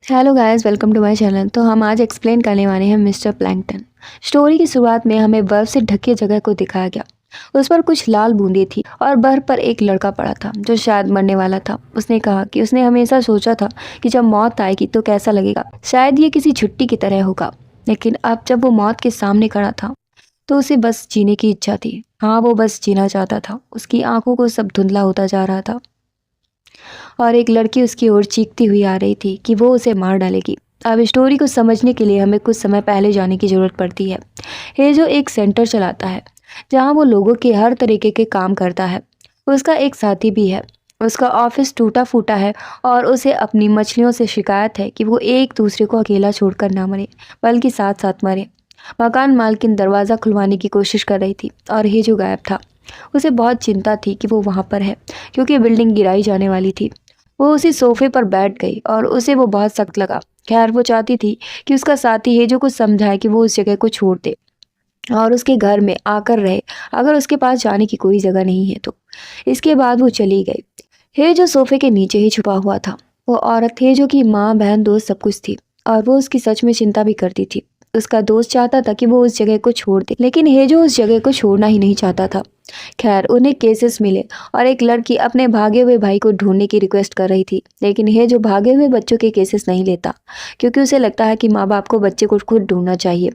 Hello guys, welcome to my channel. तो हम आज एक्सप्लेन करने वाले हैं मिस्टर प्लैंकटन। स्टोरी की शुरुआत में हमें बर्फ से ढकी जगह को दिखाया गया। उस पर कुछ लाल बूंदें थी और बर्फ पर एक लड़का पड़ा था जो शायद मरने वाला था। उसने कहा कि उसने हमेशा सोचा था कि जब मौत आएगी तो कैसा लगेगा, शायद ये किसी छुट्टी की तरह होगा। लेकिन अब जब वो मौत के सामने खड़ा था तो उसे बस जीने की इच्छा थी। हाँ, वो बस जीना चाहता था। उसकी आंखों को सब धुंधला होता जा रहा था और एक लड़की उसकी ओर चीखती हुई आ रही थी कि वो उसे मार डालेगी। अब स्टोरी को समझने के लिए हमें कुछ समय पहले जाने की ज़रूरत पड़ती है। ये जो एक सेंटर चलाता है जहाँ वो लोगों के हर तरीके के काम करता है। उसका एक साथी भी है। उसका ऑफिस टूटा फूटा है और उसे अपनी मछलियों से शिकायत है कि वो एक दूसरे को अकेला छोड़कर ना मरे, बल्कि साथ साथ मरे। मकान मालकिन दरवाज़ा खुलवाने की कोशिश कर रही थी और ये जो गायब था। उसे बहुत चिंता थी कि वो वहाँ पर है, क्योंकि बिल्डिंग गिराई जाने वाली थी। वो उसी सोफे पर बैठ गई और उसे वो बहुत सख्त लगा। खैर, वो चाहती थी कि उसका साथी हेजो को समझाए कि वो उस जगह को छोड़ दे और उसके घर में आकर रहे, अगर उसके पास जाने की कोई जगह नहीं है तो। इसके बाद वो चली गई। हेजो सोफे के नीचे ही छुपा हुआ था। वो औरत हेजो की माँ, बहन, दोस्त सब कुछ थी और वो उसकी सच में चिंता भी करती थी। उसका दोस्त चाहता था कि वो उस जगह को छोड़ दे, लेकिन हेजो उस जगह को छोड़ना ही नहीं चाहता था। खैर, उन्हें केसेस मिले और एक लड़की अपने भागे हुए भाई को ढूंढने की रिक्वेस्ट कर रही थी, लेकिन ये जो भागे हुए बच्चों के केसेस नहीं लेता, क्योंकि उसे लगता है कि माँ बाप को बच्चे को खुद ढूंढना चाहिए।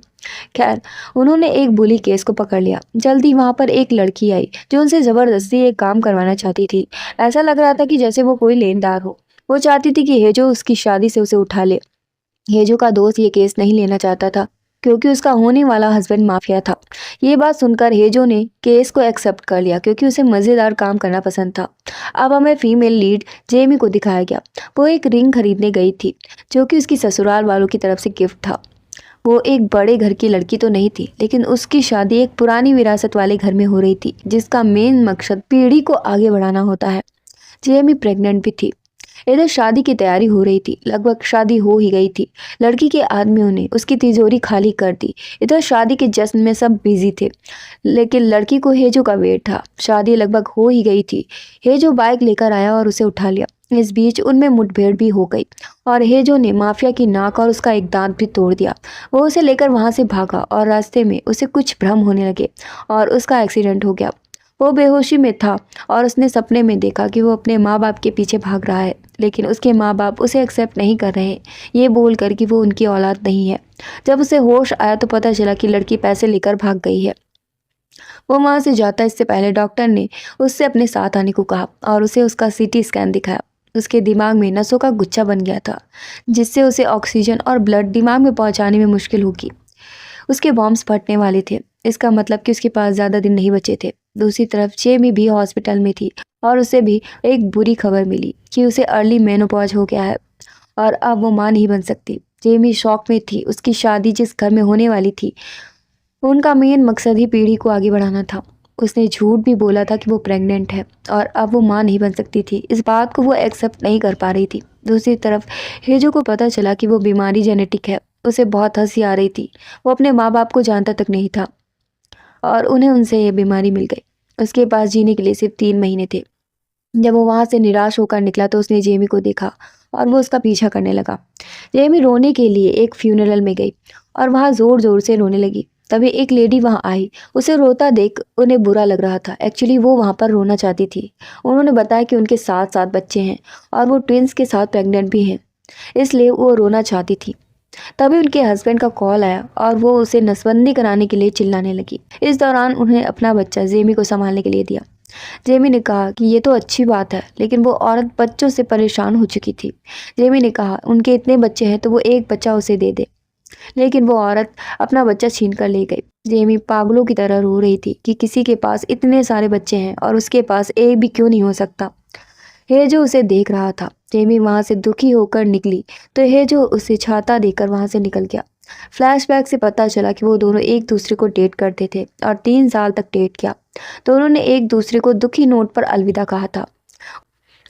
खैर, उन्होंने एक बुली केस को पकड़ लिया। जल्दी वहां पर एक लड़की आई जो उनसे जबरदस्ती एक काम करवाना चाहती थी। ऐसा लग रहा था कि जैसे वो कोई लेनदार हो। वो चाहती थी कि हेजो उसकी शादी से उसे उठा ले। हेजो का दोस्त ये केस नहीं लेना चाहता था, क्योंकि उसका होने वाला हस्बैंड माफिया था। ये बात सुनकर हेजो ने केस को एक्सेप्ट कर लिया, क्योंकि उसे मज़ेदार काम करना पसंद था। अब हमें फीमेल लीड जेमी को दिखाया गया। वो एक रिंग खरीदने गई थी जो कि उसकी ससुराल वालों की तरफ से गिफ्ट था। वो एक बड़े घर की लड़की तो नहीं थी, लेकिन उसकी शादी एक पुरानी विरासत वाले घर में हो रही थी, जिसका मेन मकसद पीढ़ी को आगे बढ़ाना होता है। जेमी प्रेग्नेंट भी थी। इधर शादी की तैयारी हो रही थी, लगभग शादी हो ही गई थी। लड़की के आदमियों ने उसकी तिजोरी खाली कर दी। इधर शादी के जश्न में सब बिजी थे, लेकिन लड़की को हेजो का वेट था। शादी लगभग हो ही गई थी। हेजो बाइक लेकर आया और उसे उठा लिया। इस बीच उनमें मुठभेड़ भी हो गई और हेजो ने माफिया की नाक और उसका एक दांत भी तोड़ दिया। वो उसे लेकर वहां से भागा और रास्ते में उसे कुछ भ्रम होने लगे और उसका एक्सीडेंट हो गया। वो बेहोशी में था और उसने सपने में देखा कि वो अपने माँ बाप के पीछे भाग रहा है, लेकिन उसके माँ बाप उसे एक्सेप्ट नहीं कर रहे, ये बोलकर कि वो उनकी औलाद नहीं है। जब उसे होश आया तो पता चला कि लड़की पैसे लेकर भाग गई है। वो वहां से जाता इससे पहले डॉक्टर ने उससे अपने साथ आने को कहा और उसे उसका सीटी स्कैन दिखाया। उसके दिमाग में नसों का गुच्छा बन गया था, जिससे उसे ऑक्सीजन और ब्लड दिमाग में पहुंचाने में मुश्किल होगी। उसके बॉम्ब्स फटने वाले थे। इसका मतलब कि उसके पास ज़्यादा दिन नहीं बचे थे। दूसरी तरफ जेमी भी हॉस्पिटल में थी और उसे भी एक बुरी खबर मिली कि उसे अर्ली मेनोपॉज हो गया है और अब वो मां नहीं बन सकती। जेमी शॉक में थी। उसकी शादी जिस घर में होने वाली थी, उनका मेन मकसद ही पीढ़ी को आगे बढ़ाना था। उसने झूठ भी बोला था कि वो प्रेग्नेंट है और अब वो मां नहीं बन सकती थी। इस बात को वो एक्सेप्ट नहीं कर पा रही थी। दूसरी तरफ हेजो को पता चला कि वो बीमारी जेनेटिक है। उसे बहुत हंसी आ रही थी। वो अपने माँ बाप को जानता तक नहीं था और उन्हें उनसे ये बीमारी मिल गई। उसके पास जीने के लिए सिर्फ 3 महीने थे। जब वो वहां से निराश होकर निकला तो उसने जेमी को देखा और वो उसका पीछा करने लगा। जेमी रोने के लिए एक फ्यूनरल में गई और वहां जोर जोर से रोने लगी। तभी एक लेडी वहां आई। उसे रोता देख उन्हें बुरा लग रहा था। एक्चुअली वो वहां पर रोना चाहती थी। उन्होंने बताया कि उनके 7 बच्चे हैं और वो ट्विंस के साथ प्रेग्नेंट भी हैं, इसलिए वो रोना चाहती थी। तभी उनके हस्बैंड का कॉल आया और वो उसे नसबंदी कराने के लिए चिल्लाने लगी। इस दौरान उन्हें अपना बच्चा जेमी को संभालने के लिए दिया। जेमी ने कहा कि ये तो अच्छी बात है, लेकिन वो औरत बच्चों से परेशान हो चुकी थी। जेमी ने कहा उनके इतने बच्चे हैं तो वो एक बच्चा उसे दे दे, लेकिन वो औरत अपना बच्चा छीन कर ले गई। जेमी पागलों की तरह रो रही थी कि किसी के पास इतने सारे बच्चे हैं और उसके पास एक भी क्यों नहीं हो सकता। हेजो उसे देख रहा था। जेमी वहां से दुखी होकर निकली तो हेजो उसे छाता देकर वहां से निकल गया। फ्लैशबैक से पता चला कि वो दोनों एक दूसरे को डेट करते थे और 3 साल तक डेट किया। दोनों ने एक दूसरे को दुखी नोट पर अलविदा कहा था।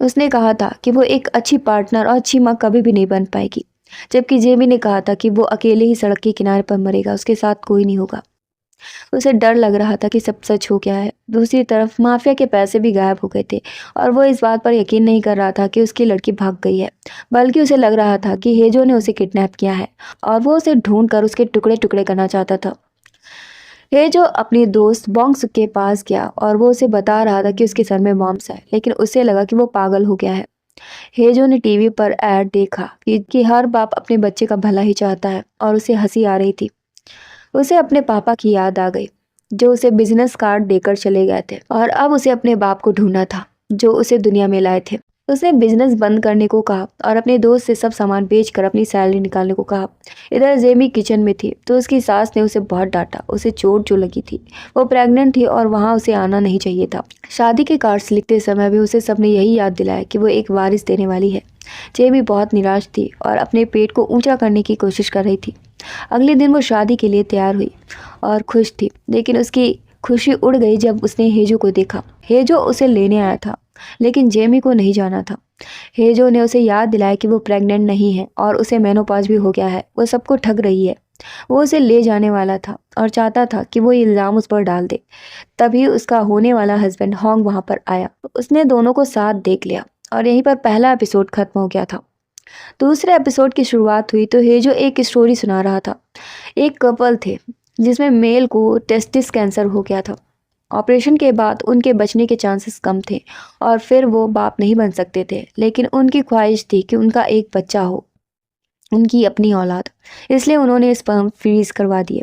उसने कहा था कि वो एक अच्छी पार्टनर और अच्छी माँ कभी भी नहीं बन पाएगी, जबकि जेमी ने कहा था कि वो अकेले ही सड़क के किनारे पर मरेगा, उसके साथ कोई नहीं होगा। उसे डर लग रहा था कि सब सच हो गया है। दूसरी तरफ माफिया के पैसे भी गायब हो गए थे और वो इस बात पर यकीन नहीं कर रहा था कि उसकी लड़की भाग गई है, बल्कि उसे लग रहा था कि हेजो ने उसे किडनैप किया है और वो उसे ढूंढ कर उसके टुकड़े टुकड़े करना चाहता था। हेजो अपनी दोस्त बॉन्ग्स के पास गया और वो उसे बता रहा था कि उसके सर में बॉम्ब्स है, लेकिन उसे लगा कि वो पागल हो गया है। हेजो ने टीवी पर ऐड देखा कि हर बाप अपने बच्चे का भला ही चाहता है और उसे हंसी आ रही थी। उसे अपने पापा की याद आ गई जो उसे बिजनेस कार्ड देकर चले गए थे और अब उसे अपने बाप को ढूंढना था जो उसे दुनिया में लाए थे। उसने बिजनेस बंद करने को कहा और अपने दोस्त से सब सामान बेचकर अपनी सैलरी निकालने को कहा। इधर जेमी किचन में थी तो उसकी सास ने उसे बहुत डांटा। उसे चोट जो लगी थी, वो प्रेग्नेंट थी और वहां उसे आना नहीं चाहिए था। शादी के कार्ड्स लिखते समय भी उसे सबने यही याद दिलाया कि वो एक वारिस देने वाली है। जेमी बहुत निराश थी और अपने पेट को ऊंचा करने की कोशिश कर रही थी। अगले दिन वो शादी के लिए तैयार हुई और खुश थी, लेकिन उसकी खुशी उड़ गई जब उसने हेजो को देखा। हेजो उसे लेने आया था, लेकिन जेमी को नहीं जाना था। हेजो ने उसे याद दिलाया कि वो प्रेग्नेंट नहीं है और उसे मेनोपॉज भी हो गया है। वो सबको ठग रही है। वो उसे ले जाने वाला था और चाहता था कि वो इल्ज़ाम उस पर डाल दे। तभी उसका होने वाला हस्बैंड होंग वहां पर आया। उसने दोनों को साथ देख लिया और यहीं पर पहला एपिसोड खत्म हो गया था। दूसरे एपिसोड की शुरुआत हुई तो हेजो एक स्टोरी सुना रहा था। एक कपल थे जिसमें मेल को टेस्टिस कैंसर हो गया था। ऑपरेशन के बाद उनके बचने के चांसेस कम थे और फिर वो बाप नहीं बन सकते थे, लेकिन उनकी ख्वाहिश थी कि उनका एक बच्चा हो, उनकी अपनी औलाद। इसलिए उन्होंने स्पर्म फ्रीज करवा दिए।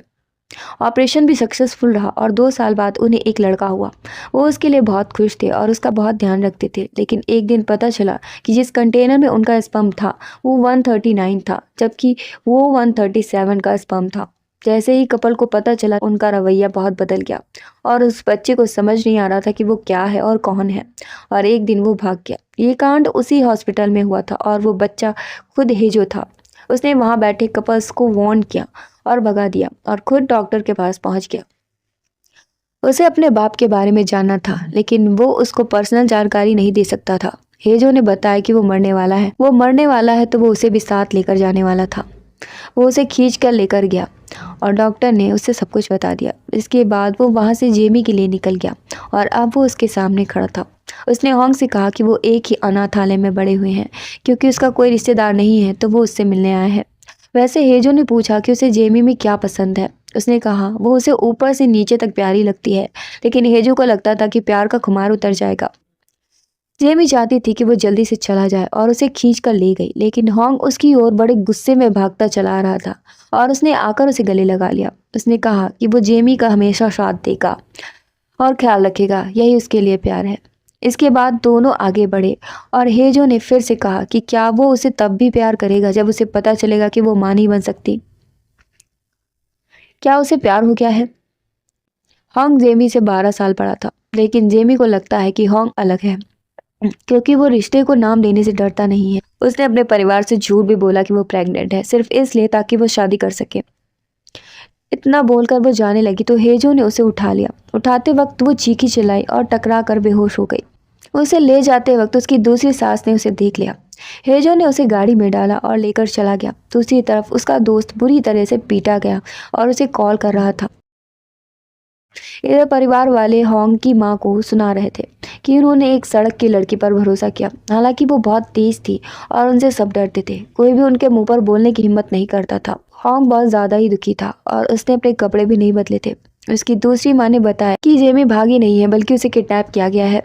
ऑपरेशन भी सक्सेसफुल रहा और 2 साल बाद उन्हें एक लड़का हुआ। वो उसके लिए बहुत खुश थे और उसका बहुत ध्यान रखते थे, लेकिन एक दिन पता चला कि जिस कंटेनर में उनका स्पर्म था वो 139 था, जबकि वो 137 का स्पर्म था। जैसे ही कपल को पता चला, उनका रवैया बहुत बदल गया और उस बच्चे को समझ नहीं आ रहा था कि वो क्या है और कौन है, और एक दिन वो भाग गया। ये कांड उसी हॉस्पिटल में हुआ था और वो बच्चा खुद हेजो था। उसने वहां बैठे कपल्स को वार्न किया और भगा दिया और खुद डॉक्टर के पास पहुंच गया। उसे अपने बाप के बारे में जानना था, लेकिन वो उसको पर्सनल जानकारी नहीं दे सकता था। हेजो ने बताया कि वो मरने वाला है। वो मरने वाला है तो वो उसे भी साथ लेकर जाने वाला था। वो उसे खींच कर लेकर गया और डॉक्टर ने उसे सब कुछ बता दिया। इसके बाद वो वहां से जेमी के लिए निकल गया और अब वो उसके सामने खड़ा था। उसने होंग से कहा कि वो एक ही अनाथालय में बड़े हुए हैं, क्योंकि उसका कोई रिश्तेदार नहीं है तो वो उससे मिलने आया है। वैसे हेजो ने पूछा कि उसे जेमी में क्या पसंद है। उसने कहा वो उसे ऊपर से नीचे तक प्यारी लगती है, लेकिन हेजो को लगता था कि प्यार का खुमार उतर जाएगा। जेमी चाहती थी कि वो जल्दी से चला जाए और उसे खींच कर ले गई, लेकिन होंग उसकी ओर बड़े गुस्से में भागता चला आ रहा था और उसने आकर उसे गले लगा लिया। उसने कहा कि वो जेमी का हमेशा साथ देगा और ख्याल रखेगा, यही उसके लिए प्यार है। इसके बाद दोनों आगे बढ़े और हेजो ने फिर से कहा कि क्या वो उसे तब भी प्यार करेगा जब उसे पता चलेगा कि वो मां नहीं बन सकती। क्या उसे प्यार हो गया है? होंग जेमी से 12 साल बड़ा था, लेकिन जेमी को लगता है कि होंग अलग है, क्योंकि वो रिश्ते को नाम देने से डरता नहीं है। उसने अपने परिवार से झूठ भी बोला कि वो प्रेग्नेंट है, सिर्फ इसलिए ताकि वो शादी कर सके। इतना बोलकर वो जाने लगी तो हेजो ने उसे उठा लिया। उठाते वक्त वो चीखी चिल्लाई और टकरा कर बेहोश हो गई। उसे ले जाते वक्त उसकी दूसरी सास ने उसे देख लिया। हेजो ने उसे गाड़ी में डाला और लेकर चला गया। दूसरी तरफ उसका दोस्त बुरी तरह से पीटा गया और उसे कॉल कर रहा था। इधर परिवार वाले होंग की मां को सुना रहे थे कि उन्होंने एक सड़क की लड़की पर भरोसा किया। हालांकि वो बहुत तेज थी और उनसे सब डरते थे। कोई भी उनके मुंह पर बोलने की हिम्मत नहीं करता था। होंग बहुत ज्यादा ही दुखी था और उसने अपने कपड़े भी नहीं बदले थे। उसकी दूसरी मां ने बताया कि जेमी भागी नहीं है, बल्कि उसे किडनैप किया गया है।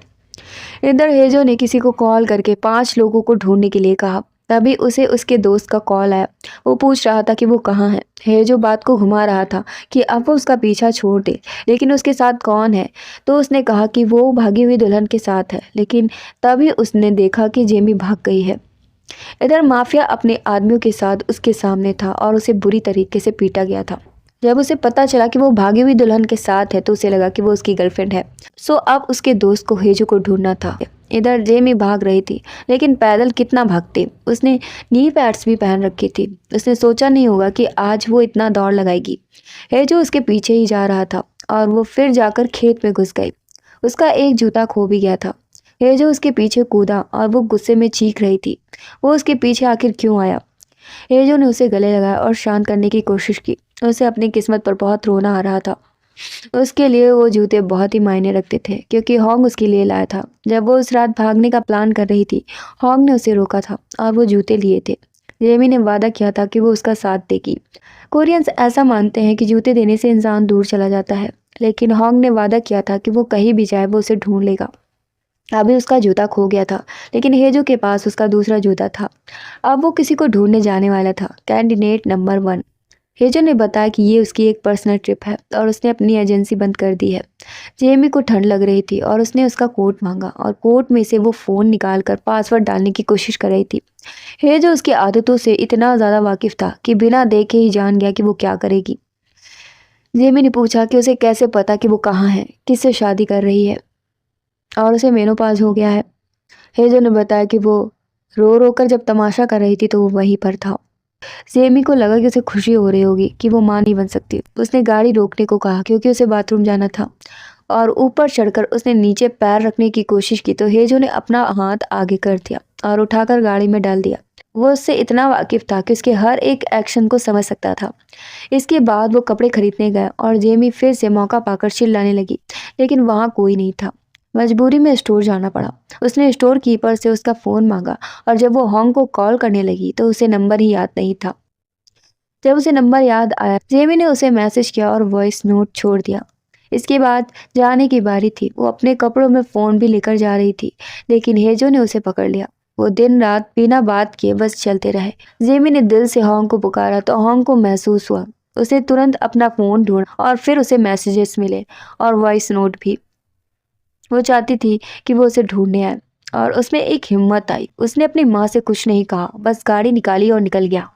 इधर हेजो ने किसी को कॉल करके 5 लोगों को ढूंढने के लिए कहा। तभी उसे उसके दोस्त का कॉल आया। वो पूछ रहा था कि वो कहाँ है। हेजो बात को घुमा रहा था कि अब वो उसका पीछा छोड़ दे, लेकिन उसके साथ कौन है। तो उसने कहा कि वो भागी हुई दुल्हन के साथ है, लेकिन तभी उसने देखा कि जेमी भाग गई है। इधर माफिया अपने आदमियों के साथ उसके सामने था और उसे बुरी तरीके से पीटा गया था। जब उसे पता चला कि वो भागी हुई दुल्हन के साथ है तो उसे लगा कि वो उसकी गर्लफ्रेंड है। सो अब उसके दोस्त को हेजो को ढूंढना था। इधर जेमी भाग रही थी, लेकिन पैदल कितना भागती। उसने नी पैड्स भी पहन रखी थी। उसने सोचा नहीं होगा कि आज वो इतना दौड़ लगाएगी। हेजो उसके पीछे ही जा रहा था और वो फिर जाकर खेत में घुस गई। उसका एक जूता खो भी गया था। हेजो उसके पीछे कूदा और वो गुस्से में चीख रही थी। वो उसके पीछे आखिर क्यों आया? हेजो ने उसे गले लगाया और शांत करने की कोशिश की। उसे अपनी किस्मत पर बहुत रोना आ रहा था। उसके लिए वो जूते बहुत ही मायने रखते थे क्योंकि होंग उसके लिए लाया था। जब वो उस रात भागने का प्लान कर रही थी, होंग ने उसे रोका था और वो जूते लिए थे। जेमी ने वादा किया था कि वो उसका साथ देगी। कोरियंस ऐसा मानते हैं कि जूते देने से इंसान दूर चला जाता है, लेकिन होंग ने वादा किया था कि वो कहीं भी जाए वो उसे ढूंढ लेगा। अभी उसका जूता खो गया था, लेकिन हेजो के पास उसका दूसरा जूता था। अब वो किसी को ढूंढने जाने वाला था, कैंडिडेट नंबर 1। हेजो ने बताया कि ये उसकी एक पर्सनल ट्रिप है और उसने अपनी एजेंसी बंद कर दी है। जेमी को ठंड लग रही थी और उसने उसका कोट मांगा और कोट में से वो फ़ोन निकालकर पासवर्ड डालने की कोशिश कर रही थी। हेजो उसकी आदतों से इतना ज़्यादा वाकिफ था कि बिना देखे ही जान गया कि वो क्या करेगी। जेमी ने पूछा कि उसे कैसे पता कि वो कहाँ है, किससे शादी कर रही है और उसे मेनोपाज हो गया है। हेजो ने बताया कि वो रो रो कर जब तमाशा कर रही थी तो वो वहीं पर था। सेमी को लगा कि उसे खुशी हो रही होगी कि वो मां नहीं बन सकती। उसने गाड़ी रोकने को कहा क्योंकि उसे बाथरूम जाना था और ऊपर चढ़कर उसने नीचे पैर रखने की कोशिश की तो हेजो ने अपना हाथ आगे कर दिया और उठाकर गाड़ी में डाल दिया। वो उससे इतना वाकिफ था कि उसके हर एक एक्शन को समझ सकता था। इसके बाद वो कपड़े खरीदने गया और जेमी फिर से मौका पाकर चिल्लाने लगी, लेकिन वहाँ कोई नहीं था। मजबूरी में स्टोर जाना पड़ा। उसने स्टोर कीपर से उसका फ़ोन मांगा और जब वो होंग को कॉल करने लगी तो उसे नंबर ही याद नहीं था। जब उसे नंबर याद आया, जेमी ने उसे मैसेज किया और वॉइस नोट छोड़ दिया। इसके बाद जाने की बारी थी। वो अपने कपड़ों में फ़ोन भी लेकर जा रही थी, लेकिन हेजो ने उसे पकड़ लिया। वो दिन रात बिना बात किए बस चलते रहे। जेमी ने दिल से होंग को पुकारा तो होंग को महसूस हुआ। उसे तुरंत अपना फ़ोन ढूंढा और फिर उसे मैसेजेस मिले और वॉइस नोट भी। वो चाहती थी कि वो उसे ढूंढने आए और उसमें एक हिम्मत आई। उसने अपनी माँ से कुछ नहीं कहा, बस गाड़ी निकाली और निकल गया।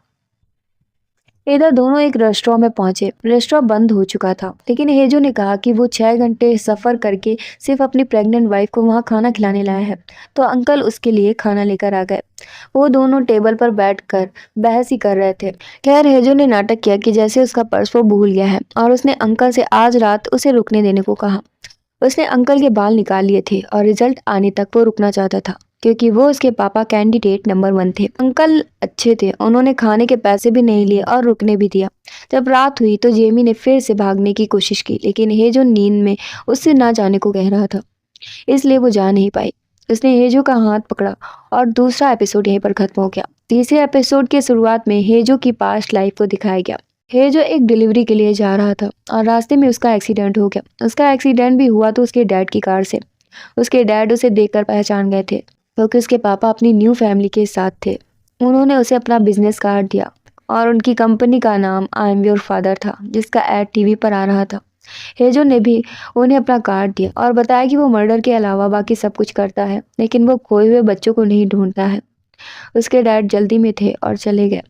इधर दोनों एक रेस्टोरेंट में पहुंचे। रेस्टोरेंट बंद हो चुका था, लेकिन हेजो ने कहा कि वो 6 घंटे सफर करके सिर्फ अपनी प्रेग्नेंट वाइफ को वहां खाना खिलाने लाया है, तो अंकल उसके लिए खाना लेकर आ गए। वो दोनों टेबल पर बैठकर बहस ही कर रहे थे। खैर, हेजो ने नाटक किया कि जैसे उसका पर्स वो भूल गया है और उसने अंकल से आज रात उसे रुकने देने को कहा। उसने अंकल के बाल निकाल लिए थे और रिजल्ट आने तक वो रुकना चाहता था क्योंकि वो उसके पापा कैंडिडेट नंबर 1 थे। अंकल अच्छे थे, उन्होंने खाने के पैसे भी नहीं लिए और रुकने भी दिया। जब रात हुई तो जेमी ने फिर से भागने की कोशिश की, लेकिन हेजो नींद में उससे ना जाने को कह रहा था, इसलिए वो जा नहीं पाई। उसने हेजो का हाथ पकड़ा और दूसरा एपिसोड यहीं पर खत्म हो गया। तीसरे एपिसोड की शुरुआत में हेजो की पास्ट लाइफ को दिखाया गया। हेजो एक डिलीवरी के लिए जा रहा था और रास्ते में उसका एक्सीडेंट हो गया। उसका एक्सीडेंट भी हुआ तो उसके डैड की कार से। उसके डैड उसे देखकर पहचान गए थे क्योंकि उसके पापा अपनी न्यू फैमिली के साथ थे। उन्होंने उसे अपना बिजनेस कार्ड दिया और उनकी कंपनी का नाम आई एम योर फादर था, जिसका एड टीवी पर आ रहा था। हेजो ने भी उन्हें अपना कार्ड दिया और बताया कि वो मर्डर के अलावा बाकी सब कुछ करता है, लेकिन वो खोए हुए बच्चों को नहीं ढूंढता है। उसके डैड जल्दी में थे और चले गए।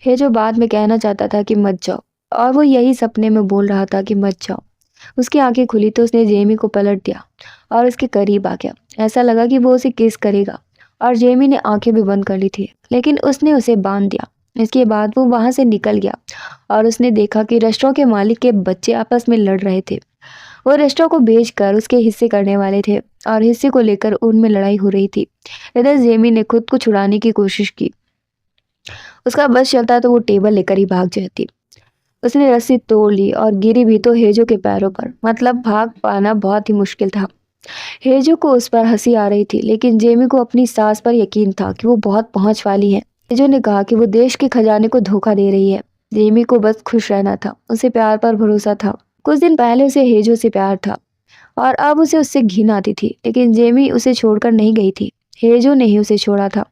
हेजो बाद में कहना चाहता था कि मत जाओ, और वो यही सपने में बोल रहा था कि मत जाओ। उसकी आंखें खुली तो उसने जेमी को पलट दिया और उसके करीब आ गया। ऐसा लगा कि वो उसे किस करेगा और जेमी ने आंखें भी बंद कर ली थी, लेकिन उसने उसे बांध दिया। इसके बाद वो वहां से निकल गया और उसने देखा कि रेस्टोरेंट के मालिक के बच्चे आपस में लड़ रहे थे। वो रेस्टोरेंट को बेचकर उसके हिस्से करने वाले थे और हिस्से को लेकर उनमें लड़ाई हो रही थी। इधर जेमी ने खुद को छुड़ाने की कोशिश की। उसका बस चलता तो वो टेबल लेकर ही भाग जाती। उसने रस्सी तोड़ ली और गिरी भी तो हेजो के पैरों पर। मतलब भाग पाना बहुत ही मुश्किल था। हेजो को उस पर हंसी आ रही थी, लेकिन जेमी को अपनी सास पर यकीन था कि वो बहुत पहुंच वाली है। हेजो ने कहा कि वो देश के खजाने को धोखा दे रही है। जेमी को बस खुश रहना था, उसे प्यार पर भरोसा था। कुछ दिन पहले उसे हेजो से प्यार था और अब उसे उससे घिन आती थी, लेकिन जेमी उसे छोड़कर नहीं गई थी। हेजो ने ही उसे छोड़ा था।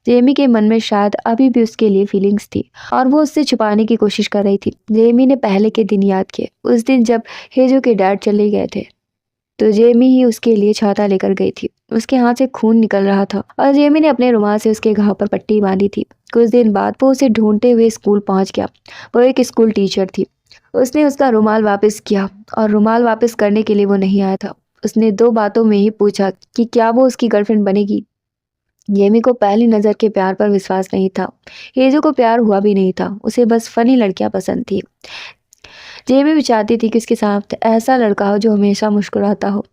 जेमी के मन में शायद अभी भी उसके लिए फीलिंग्स थी और वो उससे छुपाने की कोशिश कर रही थी। जेमी ने पहले के दिन याद किए, उस दिन जब हेजो के डैड चले गए थे तो जेमी ही उसके लिए छाता लेकर गई थी। उसके हाथ से खून निकल रहा था और जेमी ने अपने रुमाल से उसके घाव पर पट्टी बांधी थी। कुछ दिन बाद वो उसे ढूंढते हुए स्कूल पहुंच गया। वो एक स्कूल टीचर थी। उसने उसका रुमाल वापस किया और रुमाल वापस करने के लिए वो नहीं आया था। उसने 2 बातों में ही पूछा कि क्या वो उसकी गर्लफ्रेंड बनेगी। जेमी को पहली नज़र के प्यार पर विश्वास नहीं था। हेजो को प्यार हुआ भी नहीं था, उसे बस फनी लड़कियां पसंद थी। जेमी भी चाहती थी कि उसके साथ ऐसा लड़का हो जो हमेशा मुस्कुराता हो,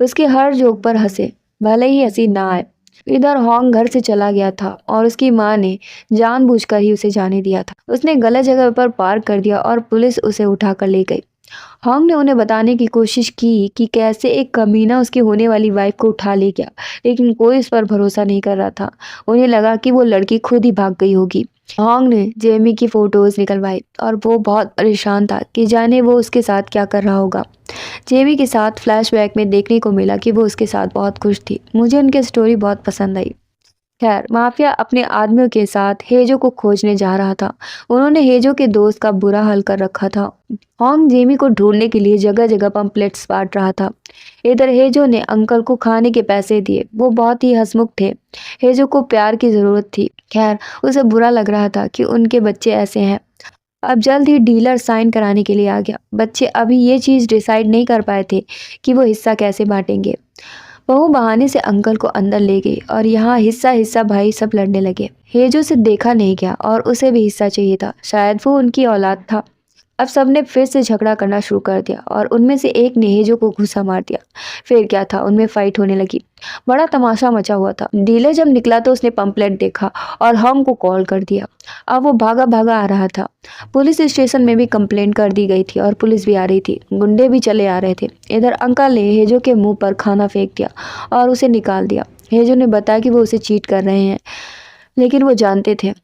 उसके हर जोक पर हंसे, भले ही हंसी ना आए। इधर होंग घर से चला गया था और उसकी माँ ने जानबूझकर ही उसे जाने दिया था। उसने गलत जगह पर पार्क कर दिया और पुलिस उसे उठाकर ले गई। हॉन्ग ने उन्हें बताने की कोशिश की कि कैसे एक कमीना उसकी होने वाली वाइफ को उठा ले गया, लेकिन कोई उस पर भरोसा नहीं कर रहा था। उन्हें लगा कि वो लड़की खुद ही भाग गई होगी। हॉन्ग ने जेमी की फोटोज निकलवाई और वो बहुत परेशान था कि जाने वो उसके साथ क्या कर रहा होगा। जेमी के साथ फ्लैशबैक में देखने को मिला कि वो उसके साथ बहुत खुश थी। मुझे उनकी स्टोरी बहुत पसंद आई। खैर, माफिया अपने आदमियों के साथ हेजो को खोजने जा रहा था। उन्होंने हेजो के दोस्त का बुरा हाल कर रखा था। हॉन्ग जेमी को ढूंढने के लिए जगह जगह पंपलेट्स बांट रहा था। इधर हेजो ने अंकल को खाने के पैसे दिए। वो बहुत ही हंसमुख थे। हेजो को प्यार की जरूरत थी। खैर, उसे बुरा लग रहा था कि उनके बच्चे ऐसे हैं। अब जल्द ही डीलर साइन कराने के लिए आ गया। बच्चे अभी ये चीज डिसाइड नहीं कर पाए थे कि वो हिस्सा कैसे बांटेंगे। बहू बहाने से अंकल को अंदर ले गई और यहाँ हिस्सा हिस्सा भाई सब लड़ने लगे। हेजो से देखा नहीं गया और उसे भी हिस्सा चाहिए था। शायद वो उनकी औलाद था। अब सबने फिर से झगड़ा करना शुरू कर दिया और उनमें से एक ने हेजो को घूंसा मार दिया। फिर क्या था, उनमें फाइट होने लगी। बड़ा तमाशा मचा हुआ था। डीलर जब निकला तो उसने पंपलेट देखा और हम को कॉल कर दिया। अब वो भागा भागा आ रहा था। पुलिस स्टेशन में भी कंप्लेंट कर दी गई थी और पुलिस भी आ रही थी। गुंडे भी चले आ रहे थे। इधर अंकल ने हेजो के मुंह पर खाना फेंक दिया और उसे निकाल दिया। हेजो ने बताया कि वो उसे चीट कर रहे हैं, लेकिन वो जानते थे।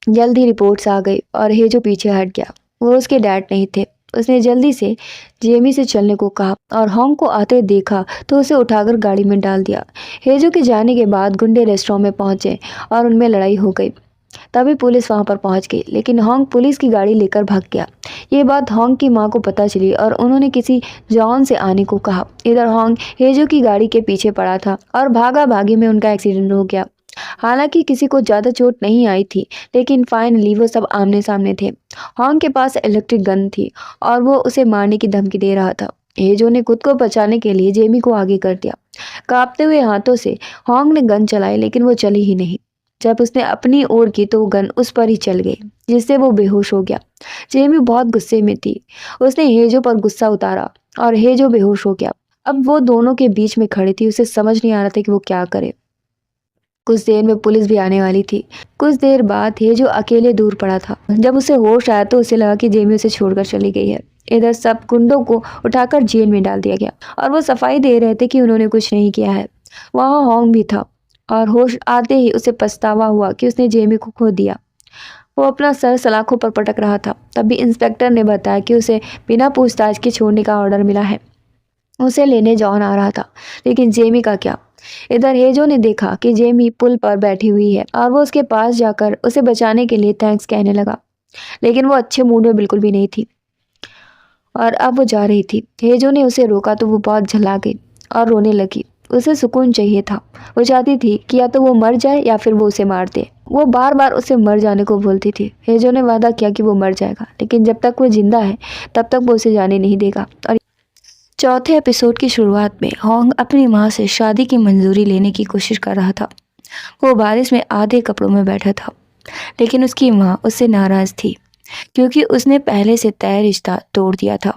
जल्द ही रिपोर्ट्स आ गई और हेजो पीछे हट गया। वो उसके डैड नहीं थे। उसने जल्दी से जेमी से चलने को कहा और हॉन्ग को आते देखा तो उसे उठाकर गाड़ी में डाल दिया। हेजो के जाने के बाद गुंडे रेस्टोरेंट में पहुंचे और उनमें लड़ाई हो गई। तभी पुलिस वहां पर पहुंच गई, लेकिन हॉन्ग पुलिस की गाड़ी लेकर भाग गया। ये बात हॉन्ग की मां को पता चली और उन्होंने किसी जॉन से आने को कहा। इधर हॉन्ग हेजो की गाड़ी के पीछे पड़ा था और भागा भागी में उनका एक्सीडेंट हो गया। हालांकि किसी को ज्यादा चोट नहीं आई थी, लेकिन फाइनली वो सब आमने सामने थे। हॉन्ग के पास इलेक्ट्रिक गन थी और वो उसे मारने की धमकी दे रहा था। हेजो ने खुद को बचाने के लिए जेमी को आगे कर दिया। कांपते हुए हाथों से हॉन्ग ने गन चलाई, लेकिन वो चली ही नहीं। जब उसने अपनी ओर की तो वो गन उस पर ही चल गई, जिससे वो बेहोश हो गया। जेमी बहुत गुस्से में थी। उसने हेजो पर गुस्सा उतारा और हेजो बेहोश हो गया। अब वो दोनों के बीच में खड़ी थी। उसे समझ नहीं आ रहा था कि वो क्या करे। कुछ देर में पुलिस भी आने वाली थी। कुछ देर बाद हेजो अकेले दूर पड़ा था। जब उसे होश आया तो उसे लगा कि जेमी उसे छोड़कर चली गई है। इधर सब गुंडों को उठाकर जेल में डाल दिया गया और वो सफाई दे रहे थे कि उन्होंने कुछ नहीं किया है। वहाँ हॉन्ग भी था और होश आते ही उसे पछतावा हुआ कि उसने जेमी को खो दिया। वो अपना सर सलाखों पर पटक रहा था। तभी इंस्पेक्टर ने बताया कि उसे बिना पूछताछ के छोड़ने का ऑर्डर मिला है। उसे लेने जॉन आ रहा था, लेकिन जेमी का क्या। इधर हेजो ने देखा कि जेमी पुल पर बैठी हुई है और वो उसके पास जाकर उसे बचाने के लिए थैंक्स कहने लगा, लेकिन वो अच्छे मूड में बिल्कुल भी नहीं थी और अब वो जा रही थी। हेजो ने उसे रोका तो वो बहुत झल्ला गई और रोने लगी। उसे सुकून चाहिए था। वो चाहती थी कि या तो वो मर जाए या फिर वो उसे मार दे। वो बार बार उसे मर जाने को बोलती थी। हेजो ने वादा किया कि वो मर जाएगा, लेकिन जब तक वो जिंदा है तब तक वो उसे जाने नहीं देगा। और चौथे एपिसोड की शुरुआत में हॉन्ग अपनी माँ से शादी की मंजूरी लेने की कोशिश कर रहा था। वो बारिश में आधे कपड़ों में बैठा था, लेकिन उसकी माँ उससे नाराज थी क्योंकि उसने पहले से तय रिश्ता तोड़ दिया था।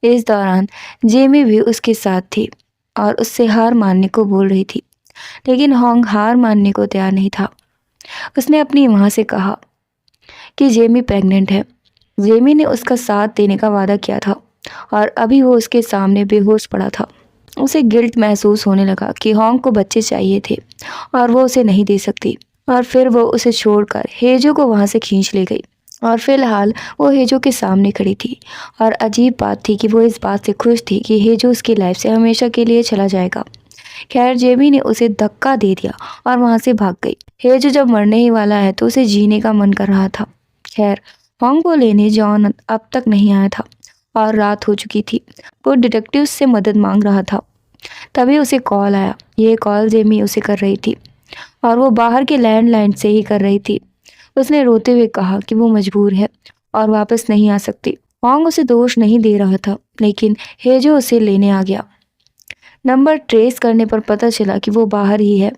इस दौरान जेमी भी उसके साथ थी और उससे हार मानने को बोल रही थी, लेकिन हॉन्ग हार मानने को तैयार नहीं था। उसने अपनी माँ से कहा कि जेमी प्रेग्नेंट है। जेमी ने उसका साथ देने का वादा किया था और अभी वो उसके सामने बेहोश पड़ा था। उसे गिल्ट महसूस होने लगा कि हॉन्ग को बच्चे चाहिए थे और वो उसे नहीं दे सकती। और फिर वो उसे छोड़कर हेजो को वहां से खींच ले गई और फिलहाल वो हेजो के सामने खड़ी थी। और अजीब बात थी कि वो इस बात से खुश थी कि हेजो उसकी लाइफ से हमेशा के लिए चला जाएगा। खैर, जेमी ने उसे धक्का दे दिया और वहां से भाग गई। हेजो जब मरने ही वाला है तो उसे जीने का मन कर रहा था। खैर, हॉन्ग को लेने जॉन अब तक नहीं आया था और रात हो चुकी थी। वो डिटेक्टिव से मदद मांग रहा था। तभी उसे कॉल आया। ये कॉल जेमी उसे कर रही थी और वो बाहर के लैंडलाइन से ही कर रही थी। उसने रोते हुए कहा कि वो मजबूर है और वापस नहीं आ सकती। हॉन्ग उसे दोष नहीं दे रहा था, लेकिन हेजो उसे लेने आ गया। नंबर ट्रेस करने पर पता चला कि वो बाहर ही है,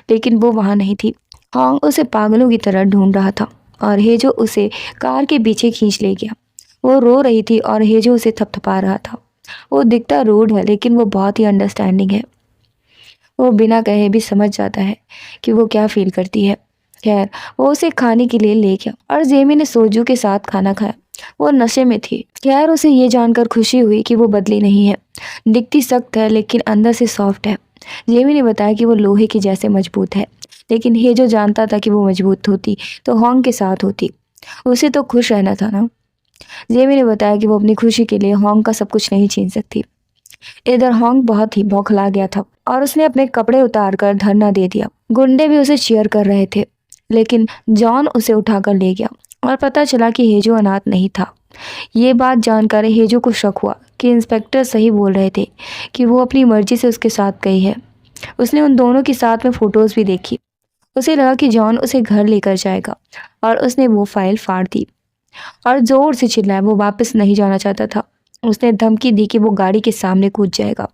लेकिन वो वहां नहीं थी। हॉन्ग उसे पागलों की तरह ढूंढ रहा था और हेजो उसे कार के पीछे खींच ले गया। वो रो रही थी और हेजो उसे थपथपा रहा था। वो दिखता रूड है, लेकिन वो बहुत ही अंडरस्टैंडिंग है। वो बिना कहे भी समझ जाता है कि वो क्या फील करती है। खैर, वो उसे खाने के लिए ले गया और जेमी ने सोजू के साथ खाना खाया। वो नशे में थी। खैर उसे ये जानकर खुशी हुई कि वो बदली नहीं है, दिखती सख्त है लेकिन अंदर से सॉफ्ट है। जेमी ने बताया कि वो लोहे की जैसे मजबूत है, लेकिन ये जो जानता था कि वो मजबूत होती तो हॉन्ग के साथ होती। उसे तो खुश रहना था ना। जेमी ने बताया कि वो अपनी खुशी के लिए हॉन्ग का सब कुछ नहीं छीन सकती। इधर हॉन्ग बहुत ही बौखला गया था और उसने अपने कपड़े उतारकर धरना दे दिया। गुंडे भी उसे चीयर कर रहे थे, लेकिन जॉन उसे उठाकर ले गया और पता चला कि हेजो अनाथ नहीं था। ये बात जानकर हेजो को शक हुआ कि इंस्पेक्टर सही बोल रहे थे कि वो अपनी मर्जी से उसके साथ गई है। उसने उन दोनों के साथ में फोटोज भी देखी। उसे लगा कि जॉन उसे घर लेकर जाएगा और उसने वो फाइल फाड़ दी और जोर से चिल्लाया। वो वापस नहीं जाना चाहता था। उसने धमकी दी कि वो गाड़ी के सामने कूद जाएगा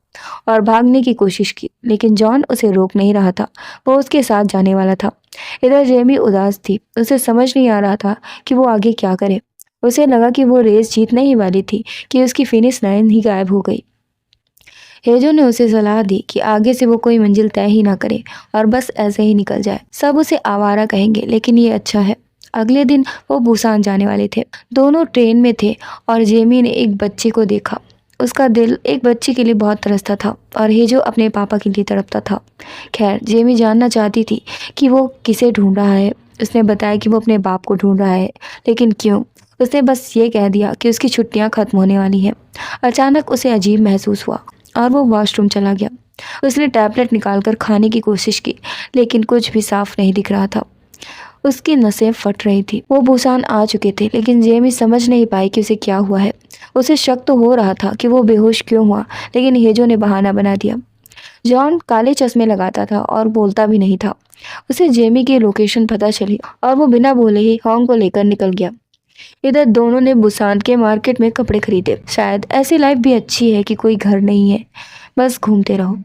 और भागने की कोशिश की, लेकिन जॉन उसे रोक नहीं रहा था। वो उसके साथ जाने वाला था। इधर जेमी उदास थी। उसे समझ नहीं आ रहा था कि वो आगे क्या करे। उसे लगा कि वो रेस जीतने ही वाली थी कि उसकी फिनिश लाइन ही गायब हो गई। हेजो ने उसे सलाह दी कि आगे से वो कोई मंजिल तय ही ना करे और बस ऐसे ही निकल जाए। सब उसे आवारा कहेंगे, लेकिन ये अच्छा है। अगले दिन वो बुसान जाने वाले थे। दोनों ट्रेन में थे और जेमी ने एक बच्चे को देखा। उसका दिल एक बच्चे के लिए बहुत तरसता था और हेजो अपने पापा के लिए तड़पता था। खैर जेमी जानना चाहती थी कि वो किसे ढूंढ रहा है। उसने बताया कि वो अपने बाप को ढूंढ रहा है, लेकिन क्यों? उसने बस ये कह दिया कि उसकी छुट्टियां खत्म होने वाली हैं। अचानक उसे अजीब महसूस हुआ और वो वॉशरूम चला गया। उसने टैबलेट निकालकर खाने की कोशिश की, लेकिन कुछ भी साफ नहीं दिख रहा था। उसकी नसें फट रही थी। वो बुसान आ चुके थे, लेकिन जेमी समझ नहीं पाई कि उसे क्या हुआ है। उसे शक तो हो रहा था कि वो बेहोश क्यों हुआ, लेकिन हेजो ने बहाना बना दिया। जॉन काले चश्मे लगाता था और बोलता भी नहीं था। उसे जेमी की लोकेशन पता चली और वो बिना बोले ही हॉन्ग को लेकर निकल गया। इधर दोनों ने बुसान के मार्केट में कपड़े खरीदे। शायद ऐसी लाइफ भी अच्छी है कि कोई घर नहीं है, बस घूमते रहो।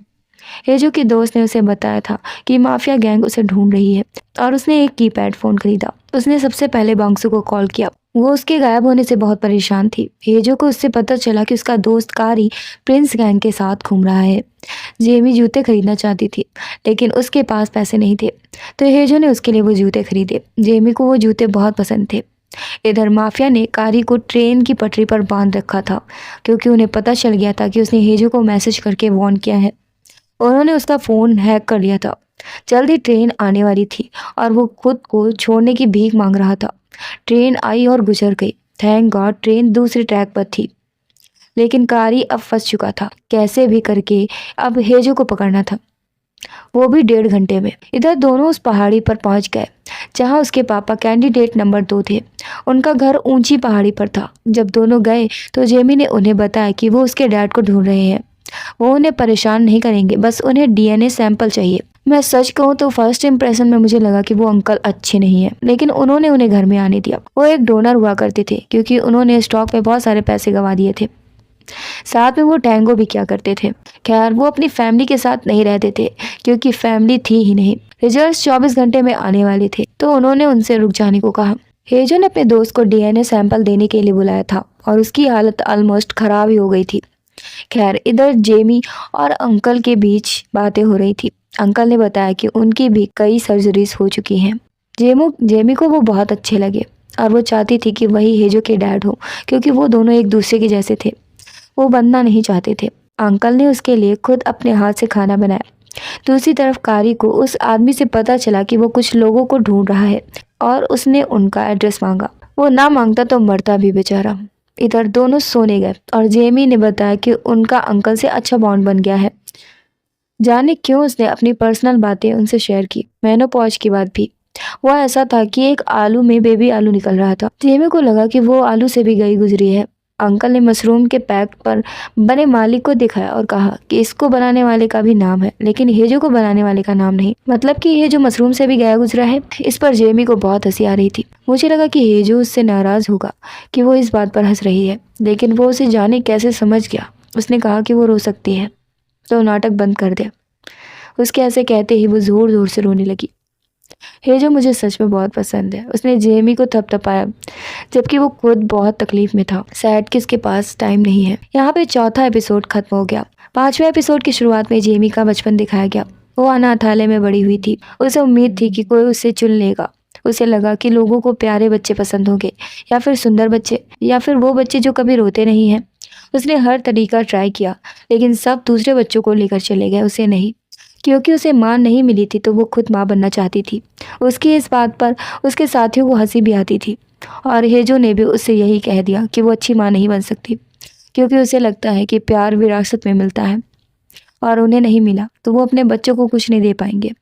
हेजो के दोस्त ने उसे बताया था कि माफिया गैंग उसे ढूंढ रही है और उसने एक कीपैड फोन खरीदा। उसने सबसे पहले बांसु को कॉल किया। वो उसके गायब होने से बहुत परेशान थी। हेजो को उससे पता चला कि उसका दोस्त कारी प्रिंस गैंग के साथ घूम रहा है। जेमी जूते खरीदना चाहती थी, लेकिन उसके पास पैसे नहीं थे, तो हेजो ने उसके लिए वो जूते खरीदे। जेमी को वो जूते बहुत पसंद थे। इधर माफिया ने कारी को ट्रेन की पटरी पर बांध रखा था, क्योंकि उन्हें पता चल गया था कि उसने हेजो को मैसेज करके वार्न किया है। उन्होंने उसका फ़ोन हैक कर लिया था। जल्द ही ट्रेन आने वाली थी और वो खुद को छोड़ने की भीख मांग रहा था। ट्रेन आई और गुजर गई। थैंक गॉड ट्रेन दूसरी ट्रैक पर थी, लेकिन कारी अब फंस चुका था। कैसे भी करके अब हेजो को पकड़ना था, वो भी 1.5 घंटे में। इधर दोनों उस पहाड़ी पर पहुंच गए जहां उसके पापा कैंडिडेट नंबर 2 थे। उनका घर ऊंची पहाड़ी पर था। जब दोनों गए तो जेमी ने उन्हें बताया कि वो उसके डैड को ढूंढ रहे हैं। वो उन्हें परेशान नहीं करेंगे, बस उन्हें डीएनए सैंपल चाहिए। मैं सच कहूँ तो फर्स्ट इंप्रेशन में मुझे लगा कि वो अंकल अच्छे नहीं है, लेकिन उन्होंने उन्हें घर में आने दिया। वो एक डोनर हुआ करते थे, क्योंकि उन्होंने स्टॉक में बहुत सारे पैसे गंवा दिए थे। साथ में वो टैंगो भी किया करते थे। खैर वो अपनी फैमिली के साथ नहीं रहते थे, क्योंकि फैमिली थी ही नहीं। रिजल्ट 24 घंटे में आने वाले थे, तो उन्होंने उनसे रुक जाने को कहा। हेजो ने अपने दोस्त को डीएनए सैंपल देने के लिए बुलाया था और उसकी हालत ऑलमोस्ट खराब ही हो गई थी। खैर इधर जेमी और अंकल के बीच बातें हो रही थी। अंकल ने बताया कि उनकी भी कई सर्जरीज हो चुकी हैं। जेमी को वो बहुत अच्छे लगे और वो चाहती थी कि वही हेजो के डैड हो, क्योंकि वो दोनों एक दूसरे के जैसे थे। वो बनना नहीं चाहते थे। अंकल ने उसके लिए खुद अपने हाथ से खाना बनाया। दूसरी तरफ कारी को उस आदमी से पता चला कि वो कुछ लोगों को ढूंढ रहा है और उसने उनका एड्रेस मांगा। वो ना मांगता तो मरता भी बेचारा। इधर दोनों सोने गए और जेमी ने बताया कि उनका अंकल से अच्छा बॉन्ड बन गया है। जाने क्यों उसने अपनी पर्सनल बातें उनसे शेयर की, मेनोपॉज की बात भी। वह ऐसा था कि एक आलू में बेबी आलू निकल रहा था। जेमी को लगा कि वो आलू से भी गई गुजरी है। अंकल ने मशरूम के पैक पर बने मालिक को दिखाया और कहा कि इसको बनाने वाले का भी नाम है, लेकिन हेजो को बनाने वाले का नाम नहीं। मतलब कि हेजो मशरूम से भी गया गुजरा है। इस पर जेमी को बहुत हंसी आ रही थी। मुझे लगा कि हेजो उससे नाराज होगा कि वो इस बात पर हंस रही है, लेकिन वो उसे जाने कैसे समझ गया। उसने कहा कि वो रो सकती है, तो नाटक बंद कर दिया। उसके ऐसे कहते ही वो जोर जोर से रोने लगी। हेजो मुझे सच में बहुत पसंद है, उसने जेमी को थपथपाया, जबकि वो खुद बहुत तकलीफ में था। सैड कि उसके पास टाइम नहीं है। यहाँ पे चौथा एपिसोड खत्म हो गया। 5वें एपिसोड की शुरुआत में जेमी का बचपन दिखाया गया। वो अनाथालय में बड़ी हुई थी। उसे उम्मीद थी कि कोई उसे चुन लेगा। उसे लगा कि लोगों को प्यारे बच्चे पसंद होंगे, या फिर सुंदर बच्चे, या फिर वो बच्चे जो कभी रोते नहीं हैं। उसने हर तरीका ट्राई किया, लेकिन सब दूसरे बच्चों को लेकर चले गए, उसे नहीं। क्योंकि उसे माँ नहीं मिली थी तो वो खुद माँ बनना चाहती थी। उसकी इस बात पर उसके साथियों को हंसी भी आती थी, और हेजो ने भी उससे यही कह दिया कि वो अच्छी माँ नहीं बन सकती, क्योंकि उसे लगता है कि प्यार विरासत में मिलता है और उन्हें नहीं मिला तो वो अपने बच्चों को कुछ नहीं दे पाएंगे।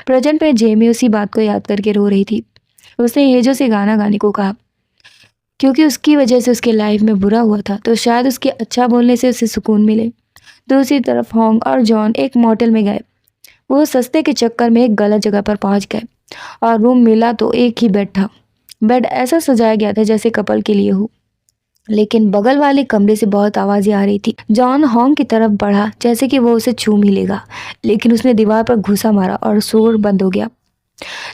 प्रेजेंट में जेमी उसी बात को याद करके रो रही थी। उसने हेजो से गाना गाने को कहा, क्योंकि उसकी वजह से उसके लाइफ में बुरा हुआ था, तो शायद उसके अच्छा बोलने से उसे सुकून मिले। दूसरी तरफ होंग और जॉन एक मोटेल में गए। वो सस्ते के चक्कर में एक गलत जगह पर पहुंच गए, और रूम मिला तो एक ही बेड था। बेड ऐसा सजाया गया था जैसे कपल के लिए हो, लेकिन बगल वाले कमरे से बहुत आवाजें आ रही थी। जॉन होंग की तरफ बढ़ा जैसे कि वो उसे छू ही लेगा, लेकिन उसने दीवार पर घुसा मारा और शोर बंद हो गया।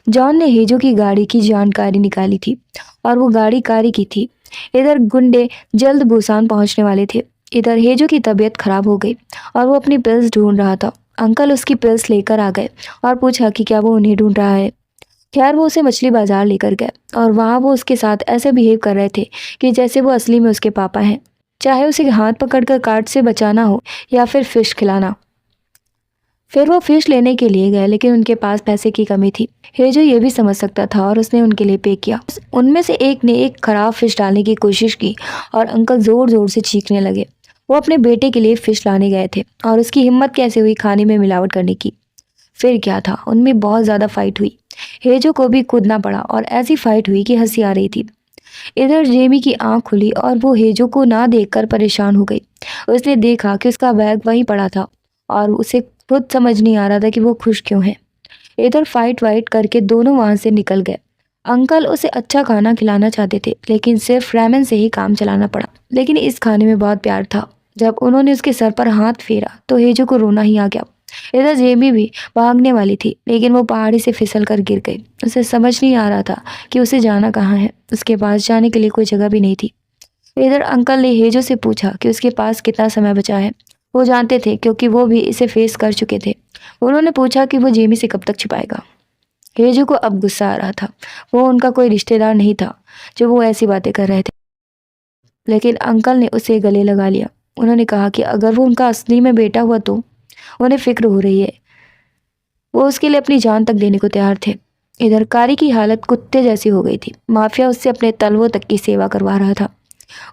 जॉन ने हेजो की गाड़ी की जानकारी निकाली थी, और वो गाड़ी कारी की थी। इधर गुंडे जल्द बुसान पहुंचने वाले थे। इधर हेजो की तबीयत खराब हो गई और वो अपनी पिल्स ढूंढ रहा था। अंकल उसकी पिल्स लेकर आ गए और पूछा कि क्या वो उन्हें ढूंढ रहा है। खैर वो उसे मछली बाजार लेकर गए, और वहाँ वो उसके साथ ऐसे बिहेव कर रहे थे कि जैसे वो असली में उसके पापा हैं, चाहे उसे हाथ पकड़कर काट से बचाना हो या फिर फिश खिलाना। फिर वो फिश लेने के लिए गए, लेकिन उनके पास पैसे की कमी थी। हेजो ये भी समझ सकता था और उसने उनके लिए पे किया। उनमें से एक ने एक खराब फिश डालने की कोशिश की और अंकल जोर जोर से चीखने लगे। वो अपने बेटे के लिए फिश लाने गए थे और उसकी हिम्मत कैसे हुई खाने में मिलावट करने की। फिर क्या था, उनमें बहुत ज्यादा फाइट हुई। हेजो को भी कूदना पड़ा और ऐसी फाइट हुई कि हंसी आ रही थी। इधर जेमी की आंख खुली और वो हेजो को ना देखकर परेशान हो गई। उसने देखा कि उसका बैग वहीं पड़ा था, और उसे खुद समझ नहीं आ रहा था कि वो खुश क्यों है। इधर फाइट वाइट करके दोनों वहां से निकल गए। अंकल उसे अच्छा खाना खिलाना चाहते थे, लेकिन सिर्फ रेमन से ही काम चलाना पड़ा। लेकिन इस खाने में बहुत प्यार था। जब उन्होंने उसके सर पर हाथ फेरा तो हेजो को रोना ही आ गया। इधर जेमी भी भागने वाली थी, लेकिन वो पहाड़ी से फिसल कर गिर गई। उसे समझ नहीं आ रहा था कि उसे जाना कहाँ है। उसके पास जाने के लिए कोई जगह भी नहीं थी। इधर अंकल ने हेजो से पूछा कि उसके पास कितना समय बचा है। वो जानते थे क्योंकि वो भी इसे फेस कर चुके थे। उन्होंने पूछा कि वो जेमी से कब तक छिपाएगा। हेजो को अब गुस्सा आ रहा था। वो उनका कोई रिश्तेदार नहीं था जो वो ऐसी बातें कर रहे थे, लेकिन अंकल ने उसे गले लगा लिया। उन्होंने कहा कि अगर वो उनका असली में बेटा हुआ तो उन्हें फिक्र हो रही है। वो उसके लिए अपनी जान तक देने को तैयार थे। इधर कारी की हालत कुत्ते जैसी हो गई थी। माफिया उससे अपने तलवों तक की सेवा करवा रहा था।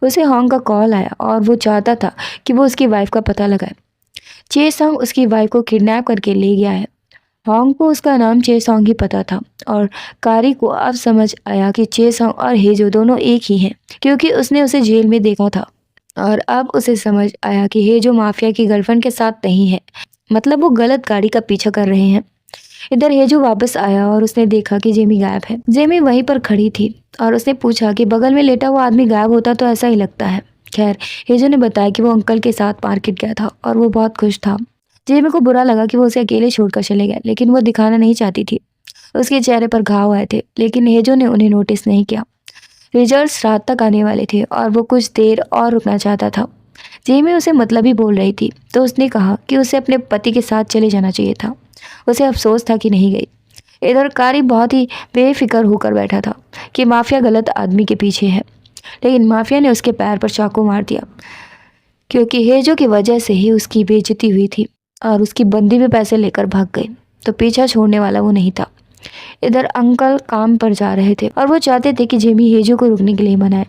उसे होंग का कॉल आया और वो चाहता था कि वो उसकी वाइफ का पता लगाए। चे सॉन्ग उसकी वाइफ को किडनैप करके ले गया है। होंग को उसका नाम चे सॉन्ग ही पता था, और कारी को अब समझ आया कि चे सॉन्ग और हेजो दोनों एक ही हैं, क्योंकि उसने उसे जेल में देखा था। और अब उसे समझ आया कि हेजो माफिया की गर्लफ्रेंड के साथ नहीं है, मतलब वो गलत गाड़ी का पीछा कर रहे हैं। इधर हेजो वापस आया और उसने देखा कि जेमी गायब है। जेमी वहीं पर खड़ी थी और उसने पूछा कि बगल में लेटा हुआ आदमी गायब होता तो ऐसा ही लगता है। खैर, हेजो ने बताया कि वो अंकल के साथ मार्केट गया था और वो बहुत खुश था। जेमी को बुरा लगा कि वो उसे अकेले छोड़कर चले गए, लेकिन वो दिखाना नहीं चाहती थी। उसके चेहरे पर घाव आए थे, लेकिन हेजो ने उन्हें नोटिस नहीं किया। रिजल्ट्स रात तक आने वाले थे और वो कुछ देर और रुकना चाहता था। जेमी उसे मतलब ही बोल रही थी, तो उसने कहा कि उसे अपने पति के साथ चले जाना चाहिए था। उसे अफसोस था कि नहीं गई। इधर कारी बहुत ही बेफिक्र होकर बैठा था कि माफिया गलत आदमी के पीछे है, लेकिन माफिया ने उसके पैर पर चाकू मार दिया, क्योंकि हेजो की वजह से ही उसकी बेइज्जती हुई थी और उसकी बंदी भी पैसे लेकर भाग गई, तो पीछा छोड़ने वाला वो नहीं था। इधर अंकल काम पर जा रहे थे और वो चाहते थे कि जेमी हेजो को रुकने के लिए मनाए।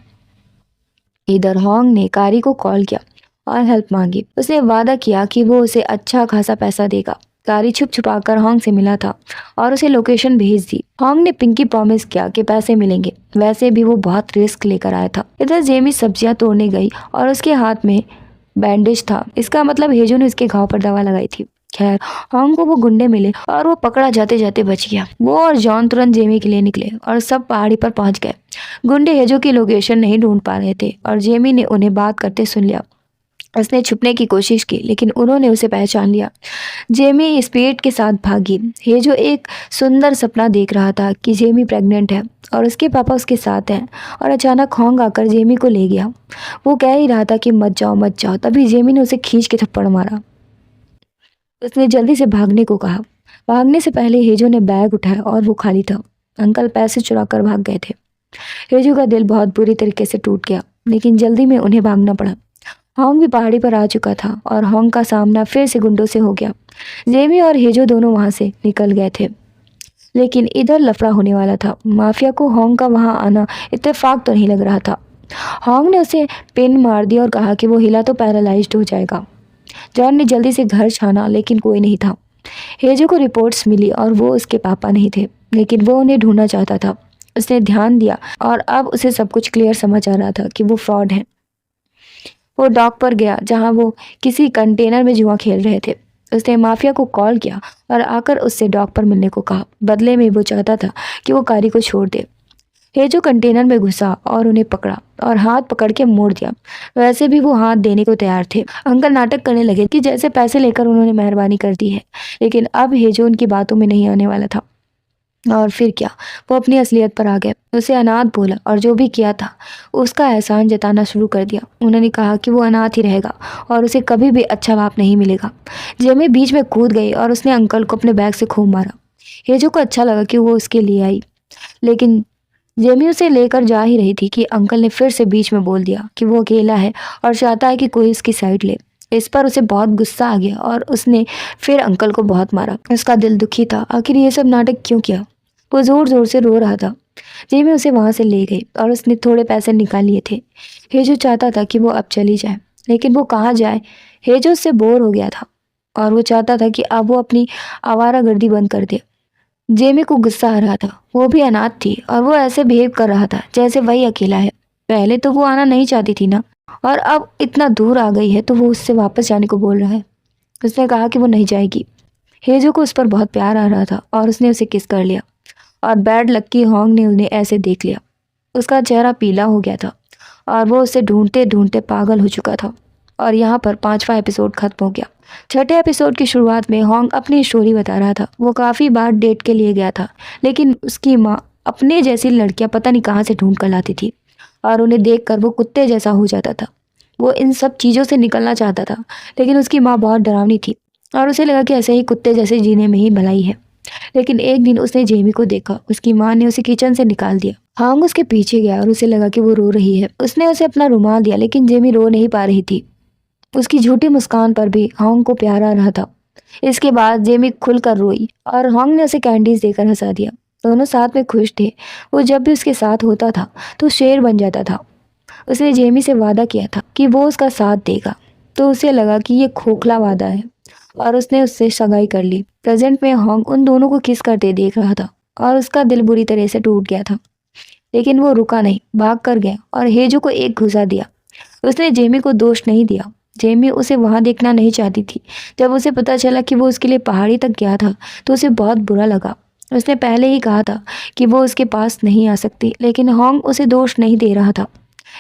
इधर होंग ने कारी को कॉल किया और हेल्प मांगी। उसने वादा किया कि वो उसे अच्छा खासा पैसा देगा। कारी छुप छुपा कर होंग से मिला था और उसे लोकेशन भेज दी। होंग ने पिंकी प्रॉमिस किया कि पैसे मिलेंगे। वैसे भी वो बहुत रिस्क लेकर आया था। इधर जेमी सब्जियां तोड़ने गई और उसके हाथ में बैंडेज था। इसका मतलब हेजो ने उसके घाव पर दवा लगाई थी। खैर, होंग को वो गुंडे मिले और वो पकड़ा जाते जाते बच गया। वो और जॉन तुरंत जेमी के लिए निकले और सब पहाड़ी पर पहुंच गए। गुंडे हेजो की लोकेशन नहीं ढूंढ पा रहे थे और जेमी ने उन्हें बात करते सुन लिया। उसने छुपने की कोशिश की, लेकिन उन्होंने उसे पहचान लिया। जेमी स्पीड के साथ भागी। हेजो एक सुंदर सपना देख रहा था कि जेमी प्रेग्नेंट है और उसके पापा उसके साथ हैं, और अचानक होंग आकर जेमी को ले गया। वो कह ही रहा था कि मत जाओ मत जाओ, तभी जेमी ने उसे खींच के थप्पड़ मारा। उसने जल्दी से भागने को कहा। भागने से पहले हेजो ने बैग उठाया और वो खाली था। अंकल पैसे चुरा कर भाग गए थे। हेजू का दिल बहुत बुरी तरीके से टूट गया, लेकिन जल्दी में उन्हें भागना पड़ा। हॉन्ग भी पहाड़ी पर आ चुका था और हॉन्ग का सामना फिर से गुंडों से हो गया। जेमी और हेजो दोनों वहां से निकल गए थे, लेकिन इधर लफड़ा होने वाला था। माफिया को हॉन्ग का वहां आना इत्तेफाक तो नहीं लग रहा था। हॉन्ग ने उसे पिन मार दी और कहा कि वो हिला तो पैरालाइज्ड हो जाएगा। जॉन ने जल्दी से घर छाना, लेकिन कोई नहीं था। हेजो को रिपोर्ट्स मिली और वो उसके पापा नहीं थे, लेकिन वो उन्हें ढूंढना चाहता था। उसने ध्यान दिया और अब उसे सब कुछ क्लियर समझ आ रहा था कि वो फ्रॉड है। वो डॉक पर गया जहां वो किसी कंटेनर में जुआ खेल रहे थे। उसने माफिया को कॉल किया और आकर उससे डॉक पर मिलने को कहा। बदले में वो चाहता था कि वो कारी को छोड़ दे। हेजो कंटेनर में घुसा और उन्हें पकड़ा और हाथ पकड़ के मोड़ दिया। वैसे भी वो हाथ देने को तैयार थे। अंकल नाटक करने लगे कि जैसे पैसे लेकर उन्होंने मेहरबानी कर दी है, लेकिन अब हेजो उनकी बातों में नहीं आने वाला था। और फिर क्या, वो अपनी असलियत पर आ गए। उसे अनाथ बोला और जो भी किया था उसका एहसान जताना शुरू कर दिया। उन्होंने कहा कि वो अनाथ ही रहेगा और उसे कभी भी अच्छा बाप नहीं मिलेगा। जेमी बीच में कूद गई और उसने अंकल को अपने बैग से खूब मारा। हेजो को अच्छा लगा कि वो उसके लिए आई, लेकिन जेमी उसे लेकर जा ही रही थी कि अंकल ने फिर से बीच में बोल दिया कि वो अकेला है और चाहता है कि कोई उसकी साइड ले। इस पर उसे बहुत गुस्सा आ गया और उसने फिर अंकल को बहुत मारा। उसका दिल दुखी था। आखिर ये सब नाटक क्यों किया? वो जोर जोर से रो रहा था। जेमी उसे वहां से ले गई और उसने थोड़े पैसे निकाल लिए थे। हेजो चाहता था कि वो अब चली जाए, लेकिन वो कहाँ जाए? हेजो उससे बोर हो गया था और वो चाहता था कि अब वो अपनी आवारागर्दी बंद कर दे। जेमी को गुस्सा आ रहा था। वो भी अनाथ थी और वो ऐसे बिहेव कर रहा था जैसे वही अकेला है। पहले तो वो आना नहीं चाहती थी ना, और अब इतना दूर आ गई है तो वो उससे वापस जाने को बोल रहा है। उसने कहा कि वो नहीं जाएगी। हेजो को उस पर बहुत प्यार आ रहा था और उसने उसे किस कर लिया, और बैड लक हॉन्ग ने उन्हें ऐसे देख लिया। उसका चेहरा पीला हो गया था और वो उसे ढूंढते ढूंढते पागल हो चुका था। और यहाँ पर 5वां एपिसोड खत्म हो गया। 6ठे एपिसोड की शुरुआत में हॉन्ग अपनी स्टोरी बता रहा था। वो काफ़ी बार डेट के लिए गया था, लेकिन उसकी माँ अपने जैसी लड़कियां पता नहीं कहाँ से ढूंढ कर लाती थी और उन्हें देखकर वो कुत्ते जैसा हो जाता था। वो इन सब चीज़ों से निकलना चाहता था, लेकिन उसकी माँ बहुत डरावनी थी और उसे लगा कि ऐसे ही कुत्ते जैसे जीने में ही भलाई है। लेकिन एक दिन उसने जेमी को देखा। उसकी माँ ने उसे किचन से निकाल दिया। हॉन्ग उसके पीछे गया और उसे लगा कि वो रो रही है। उसने उसे अपना रुमाल दिया, लेकिन जेमी रो नहीं पा रही थी। उसकी झूठी मुस्कान पर भी हॉन्ग को प्यार आ रहा था। इसके बाद जेमी खुलकर रोई और हॉन्ग ने उसे कैंडीज देकर हंसा दिया। दोनों साथ में खुश थे। वो जब भी उसके साथ होता था तो शेर बन जाता था। उसने जेमी से वादा किया था कि वो उसका साथ देगा, तो उसे लगा कि ये खोखला वादा है और उसने उससे सगाई कर ली। प्रेजेंट में हॉन्ग उन दोनों को किस करते देख रहा था और उसका दिल बुरी तरह से टूट गया था। लेकिन वो रुका नहीं, भाग कर गया और हेजो को एक घुसा दिया। उसने जेमी को दोष नहीं दिया। जेमी उसे वहां देखना नहीं चाहती थी। जब उसे पता चला कि वो उसके लिए पहाड़ी तक गया था तो उसे बहुत बुरा लगा। उसने पहले ही कहा था कि वो उसके पास नहीं आ सकती, लेकिन हॉन्ग उसे दोष नहीं दे रहा था।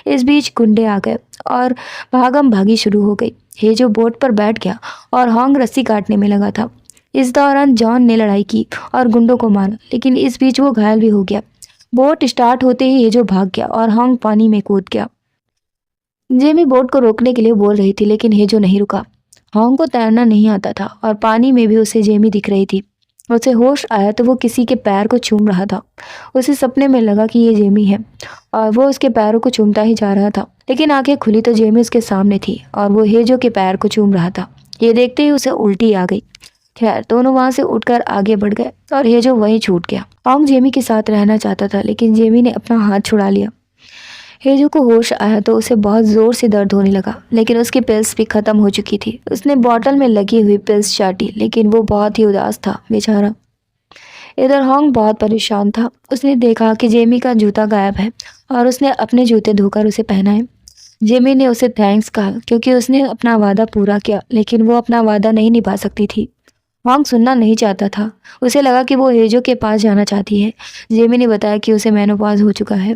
इस बीच गुंडे आ गए और भागम भागी शुरू हो गई। हेजो बोट पर बैठ गया और हॉन्ग रस्सी काटने में लगा था। इस दौरान जॉन ने लड़ाई की और गुंडों को मारा, लेकिन इस बीच वो घायल भी हो गया। बोट स्टार्ट होते ही हेजो भाग गया और हॉन्ग पानी में कूद गया। जेमी बोट को रोकने के लिए बोल रही थी, लेकिन हेजो नहीं रुका। हॉन्ग को तैरना नहीं आता था और पानी में भी उसे जेमी दिख रही थी। उसे होश आया तो वो किसी के पैर को चूम रहा था। उसे सपने में लगा कि ये जेमी है और वो उसके पैरों को चूमता ही जा रहा था, लेकिन आंखें खुली तो जेमी उसके सामने थी और वो हेजो के पैर को चूम रहा था। ये देखते ही उसे उल्टी आ गई। खैर, दोनों वहां से उठकर आगे बढ़ गए और हेजो वहीं छूट गया। हॉन्ग जेमी के साथ रहना चाहता था, लेकिन जेमी ने अपना हाथ छुड़ा लिया। हेजो को होश आया तो उसे बहुत जोर से दर्द होने लगा, लेकिन उसकी पिल्स भी खत्म हो चुकी थी। उसने बॉटल में लगी हुई पिल्स चाटी, लेकिन वो बहुत ही उदास था बेचारा। इधर हॉन्ग बहुत परेशान था। उसने देखा कि जेमी का जूता गायब है और उसने अपने जूते धोकर उसे पहनाए। जेमी ने उसे थैंक्स कहा क्योंकि उसने अपना वादा पूरा किया, लेकिन वो अपना वादा नहीं निभा सकती थी। हॉन्ग सुनना नहीं चाहता था। उसे लगा कि वो हेजो के पास जाना चाहती है। जेमी ने बताया कि उसे मेनोपॉज हो चुका है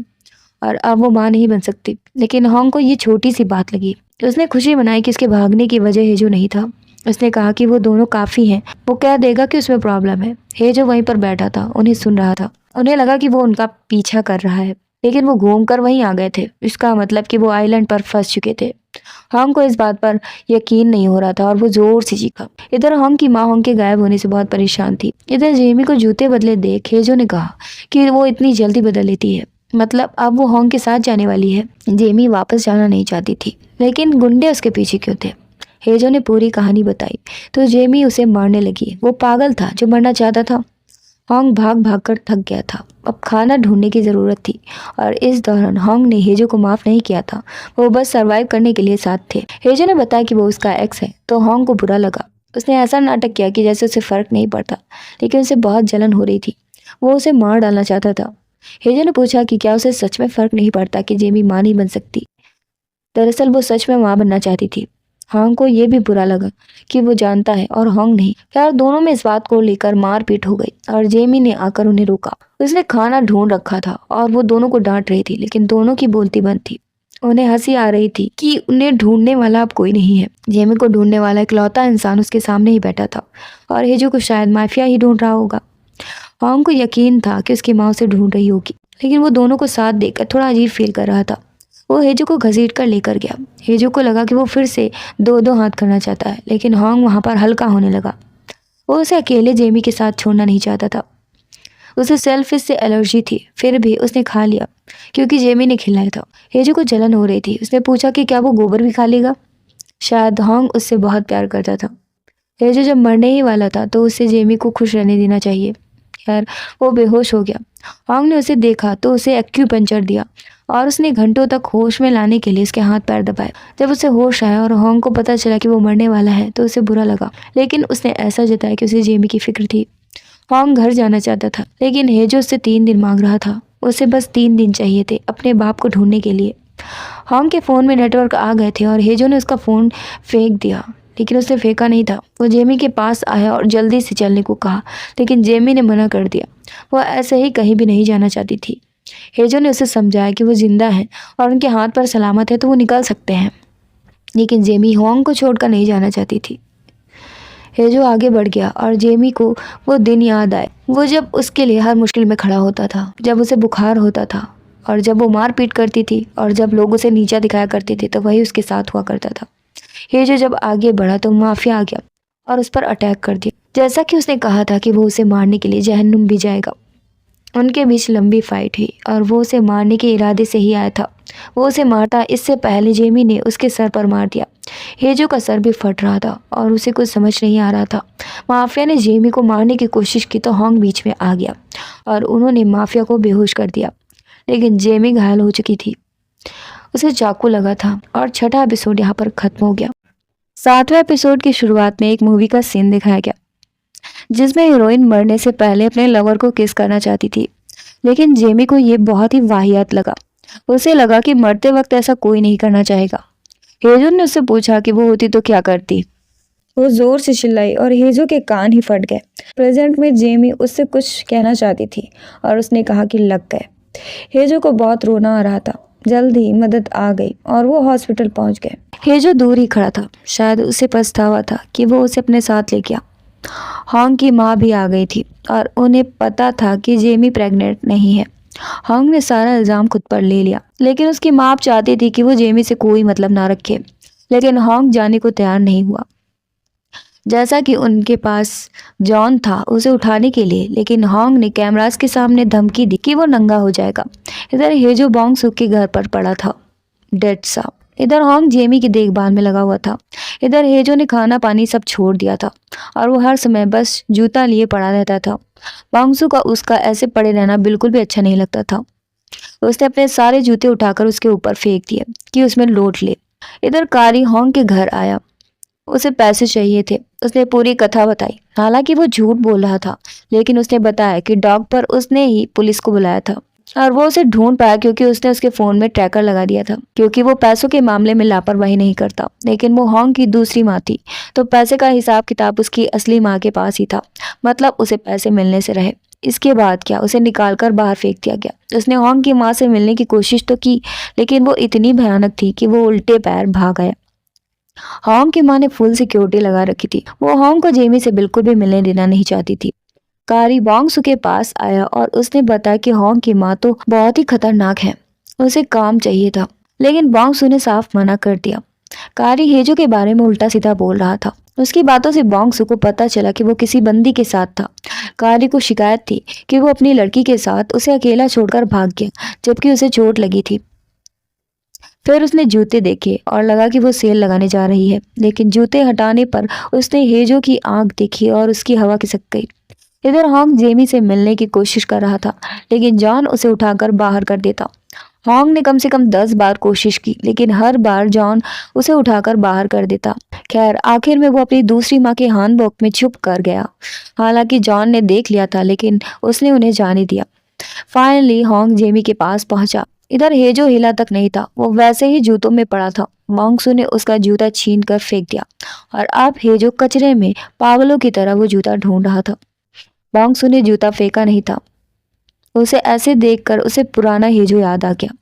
और अब वो माँ नहीं बन सकती, लेकिन हॉन्ग को ये छोटी सी बात लगी। उसने खुशी मनाई कि उसके भागने की वजह हेजो नहीं था। उसने कहा कि वो दोनों काफ़ी हैं, वो कह देगा कि उसमें प्रॉब्लम है। हेजो वहीं पर बैठा था, उन्हें सुन रहा था। उन्हें लगा कि वो उनका पीछा कर रहा है। लेकिन वो घूम कर वहीं आ गए थे। इसका मतलब कि वो आइलैंड पर फंस चुके थे। हॉन्ग को इस बात पर यकीन नहीं हो रहा था और वो जोर से चीखा। इधर हॉन्ग की माँ हॉन्ग के गायब होने से बहुत परेशान थी। इधर जेमी को जूते बदले देख हेजो ने कहा कि वो इतनी जल्दी बदल लेती है, मतलब अब वो हॉन्ग के साथ जाने वाली है। जेमी वापस जाना नहीं चाहती थी, लेकिन गुंडे उसके पीछे क्यों थे? हेजो ने पूरी कहानी बताई तो जेमी उसे मारने लगी। वो पागल था जो मरना चाहता था। हॉन्ग भाग भाग कर थक गया था। अब खाना ढूंढने की जरूरत थी और इस दौरान हॉन्ग ने हेजो को माफ नहीं किया था। वो बस सरवाइव करने के लिए साथ थे। हेजो ने बताया कि वो उसका एक्स है तो हॉन्ग को बुरा लगा। उसने ऐसा नाटक किया कि जैसे उसे फर्क नहीं पड़ता, लेकिन उसे बहुत जलन हो रही थी। वो उसे मार डालना चाहता था। हेजो ने पूछा कि क्या उसे सच में फर्क नहीं पड़ता कि जेमी माँ नहीं बन सकती। दरअसल वो सच में माँ बनना चाहती थी। हॉन्ग को ये भी बुरा लगा कि वो जानता है और हॉन्ग नहीं। यार दोनों में इस बात को लेकर मारपीट हो गई और जेमी ने आकर उन्हें रोका। उसने खाना ढूंढ रखा था और वो दोनों को डांट रही थी, लेकिन दोनों की बोलती बंद थी। उन्हें हंसी आ रही थी कि उन्हें ढूंढने वाला अब कोई नहीं है। जेमी को ढूंढने वाला इकलौता इंसान उसके सामने ही बैठा था और हेजो को शायद माफिया ही ढूंढ रहा होगा। हॉन्ग को यकीन था कि उसकी माँ उसे ढूंढ रही होगी, लेकिन वो दोनों को साथ देकर थोड़ा अजीब फील कर रहा था। वो हेजो को घसीट कर लेकर गया। हेजो को लगा कि वो फिर से दो दो हाथ करना चाहता है, लेकिन हॉन्ग वहां पर हल्का होने लगा। वो उसे अकेले जेमी के साथ छोड़ना नहीं चाहता था। उसे सेल्फिश से एलर्जी थी, फिर भी उसने खा लिया क्योंकि जेमी ने खिलाया था। हेजो को जलन हो रही थी। उसने पूछा कि क्या वो गोबर भी खा लेगा। शायद हॉन्ग उससे बहुत प्यार करता था। हेजो जब मरने ही वाला था तो उसे जेमी को खुश रहने देना चाहिए। खैर वो बेहोश हो गया। हॉन्ग ने उसे देखा तो उसे एक्यूपंक्चर दिया और उसने घंटों तक होश में लाने के लिए उसके हाथ पैर दबाए। जब उसे होश आया और हॉन्ग को पता चला कि वो मरने वाला है तो उसे बुरा लगा, लेकिन उसने ऐसा जताया कि उसे जेमी की फिक्र थी। हॉन्ग घर जाना चाहता था, लेकिन हेजो उससे 3 दिन मांग रहा था। उसे बस 3 दिन चाहिए थे अपने बाप को ढूंढने के लिए। हॉन्ग के फ़ोन में नेटवर्क आ गए थे और हेजो ने उसका फ़ोन फेंक दिया, लेकिन उसने फेंका नहीं था। वो जेमी के पास आया और जल्दी से चलने को कहा, लेकिन जेमी ने मना कर दिया। वो ऐसे ही कहीं भी नहीं जाना चाहती थी। हेजो ने उसे समझाया कि वो जिंदा है और उनके हाथ पर सलामत है तो वो निकल सकते हैं, लेकिन जेमी हॉन्ग को छोड़कर नहीं जाना चाहती थी। हेजो आगे बढ़ गया और जेमी को वो दिन याद आए, वो जब उसके लिए हर मुश्किल में खड़ा होता था, जब उसे बुखार होता था और जब वो मारपीट करती थी और जब लोग उसे नीचा दिखाया करते थे तो वही उसके साथ हुआ करता था। हेजो जब आगे बढ़ा तो माफिया आ गया और उस पर अटैक कर दिया, जैसा कि उसने कहा था कि वो उसे मारने के लिए जहन्नुम भी जाएगा। उनके बीच लंबी फाइट हुई और वो उसे मारने के इरादे से ही आया था। वो उसे मारता इससे पहले जेमी ने उसके सर पर मार दिया। हेजो का सर भी फट रहा था और उसे कुछ समझ नहीं आ रहा था। माफिया ने जेमी को मारने की कोशिश की तो हॉन्ग बीच में आ गया और उन्होंने माफिया को बेहोश कर दिया, लेकिन जेमी घायल हो चुकी थी। उसे चाकू लगा था और छठा एपिसोड यहाँ पर खत्म हो गया। 7वें एपिसोड की शुरुआत में एक मूवी का सीन दिखाया गया जिसमें हीरोइन मरने से पहले अपने लवर को किस करना चाहती थी, लेकिन जेमी को ये बहुत ही वाहियात लगा। उसे लगा कि मरते वक्त ऐसा कोई नहीं करना चाहेगा। हेजो ने उससे पूछा कि वो होती तो क्या करती। वो जोर से चिल्लाई और हेजो के कान ही फट गए। प्रेजेंट में जेमी उससे कुछ कहना चाहती थी और उसने कहा कि लग गए। हेजो को बहुत रोना आ रहा था। जल्द ही मदद आ गई और वो हॉस्पिटल पहुंच गए। हेजो दूर ही खड़ा था, शायद उसे पछतावा था कि वो उसे अपने साथ ले गया। हॉन्ग की माँ भी आ गई थी और उन्हें पता था कि जेमी प्रेग्नेंट नहीं है। हॉन्ग ने सारा इल्जाम खुद पर ले लिया, लेकिन उसकी माँ चाहती थी कि वो जेमी से कोई मतलब ना रखे, लेकिन हॉन्ग जाने को तैयार नहीं हुआ। जैसा कि उनके पास जॉन था उसे उठाने के लिए, लेकिन हॉन्ग ने कैमरास के सामने धमकी दी कि वो नंगा हो जाएगा। इधर हेजो बॉन्ग सूख के घर पर पड़ा था, डेड सा। इधर हॉन्ग जेमी की देखभाल में लगा हुआ था। इधर हेजो ने खाना पानी सब छोड़ दिया था और वो हर समय बस जूता लिए पड़ा रहता था। बांगसू का उसका ऐसे पड़े रहना बिल्कुल भी अच्छा नहीं लगता था। उसने अपने सारे जूते उठाकर उसके ऊपर फेंक दिए कि उसमें लोट ले। इधर कारी हॉन्ग के घर आया। उसे पैसे चाहिए थे। उसने पूरी कथा बताई। हालांकि वो झूठ बोल रहा था, लेकिन उसने बताया कि डॉग पर उसने ही पुलिस को बुलाया था और वो उसे ढूंढ पाया क्योंकि उसने उसके फोन में ट्रैकर लगा दिया था। क्योंकि वो पैसों के मामले में लापरवाही नहीं करता, लेकिन वो हॉन्ग की दूसरी माँ थी, तो पैसे का हिसाब किताब उसकी असली माँ के पास ही था। मतलब उसे पैसे मिलने से रहे। इसके बाद क्या, उसे निकालकर बाहर फेंक दिया गया। उसने हॉन्ग की माँ से मिलने की कोशिश तो की, लेकिन वो इतनी भयानक थी कि वो उल्टे पैर भाग गया। हॉन्ग की माँ ने फुल सिक्योरिटी लगा रखी थी। वो हॉन्ग को जेमी से बिल्कुल भी मिलने देना नहीं चाहती थी। कारी बॉन्गसू के पास आया और उसने बताया कि होंग की माँ तो बहुत ही खतरनाक है, उसे काम चाहिए था। लेकिन बॉन्गसू ने साफ मना कर दिया। कारी हेजो के बारे में उल्टा सीधा बोल रहा था। उसकी बातों से बॉन्गसू को पता चला कि वो किसी बंदी के साथ था। कारी को शिकायत थी कि वो अपनी लड़की के साथ उसे अकेला छोड़कर भाग गया, जबकि उसे चोट लगी थी। फिर उसने जूते देखे और लगा कि वो सेल लगाने जा रही है, लेकिन जूते हटाने पर उसने हेजो की आंख देखी और उसकी हवा खिसक गई। इधर होंग जेमी से मिलने की कोशिश कर रहा था, लेकिन जॉन उसे उठाकर बाहर कर देता। होंग ने कम से कम 10 बार कोशिश की, लेकिन हर बार जॉन उसे उठाकर बाहर कर देता। खैर, आखिर में वो अपनी दूसरी माँ के हैंडबॉक में छुप कर गया। हालांकि जॉन ने देख लिया था, लेकिन उसने उन्हें जाने दिया। फाइनली होंग जेमी के पास पहुंचा। इधर हेजो हिला तक नहीं था, वो वैसे ही जूतों में पड़ा था। बॉन्गसू ने उसका जूता छीन कर फेंक दिया और अब हेजो कचरे में पागलों की तरह वो जूता ढूंढ रहा था। बॉन्गसू ने जूता फेंका नहीं था। उसे ऐसे देखकर उसे पुराना हेजो याद आ गया।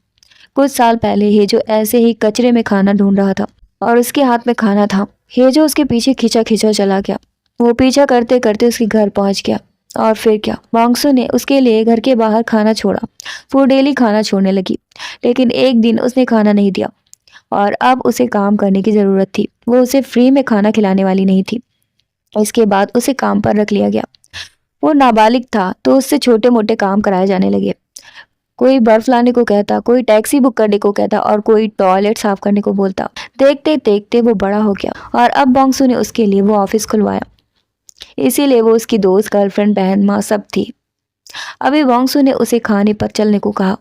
कुछ साल पहले हेजो ऐसे ही कचरे में खाना ढूंढ रहा था और उसके हाथ में खाना था। हेजो उसके पीछे खींचा खींचा चला गया। वो पीछा करते करते उसके घर पहुंच गया। और फिर क्या, बॉन्गसू ने उसके लिए घर के बाहर खाना छोड़ा। वो डेली खाना छोड़ने लगी, लेकिन एक दिन उसने खाना नहीं दिया और अब उसे काम करने की जरूरत थी। वो उसे फ्री में खाना खिलाने वाली नहीं थी। इसके बाद उसे काम पर रख लिया गया। वो नाबालिग था, तो उससे छोटे मोटे काम कराए जाने लगे। कोई बर्फ लाने को कहता, कोई टैक्सी बुक करने को कहता और कोई टॉयलेट साफ करने को बोलता। देखते देखते वो बड़ा हो गया और अब बॉन्गसू ने उसके लिए वो ऑफिस खुलवाया। इसीलिए वो उसकी दोस्त, गर्लफ्रेंड, बहन, माँ सब थी। अभी बॉन्गसू ने उसे खाने पर चलने को कहा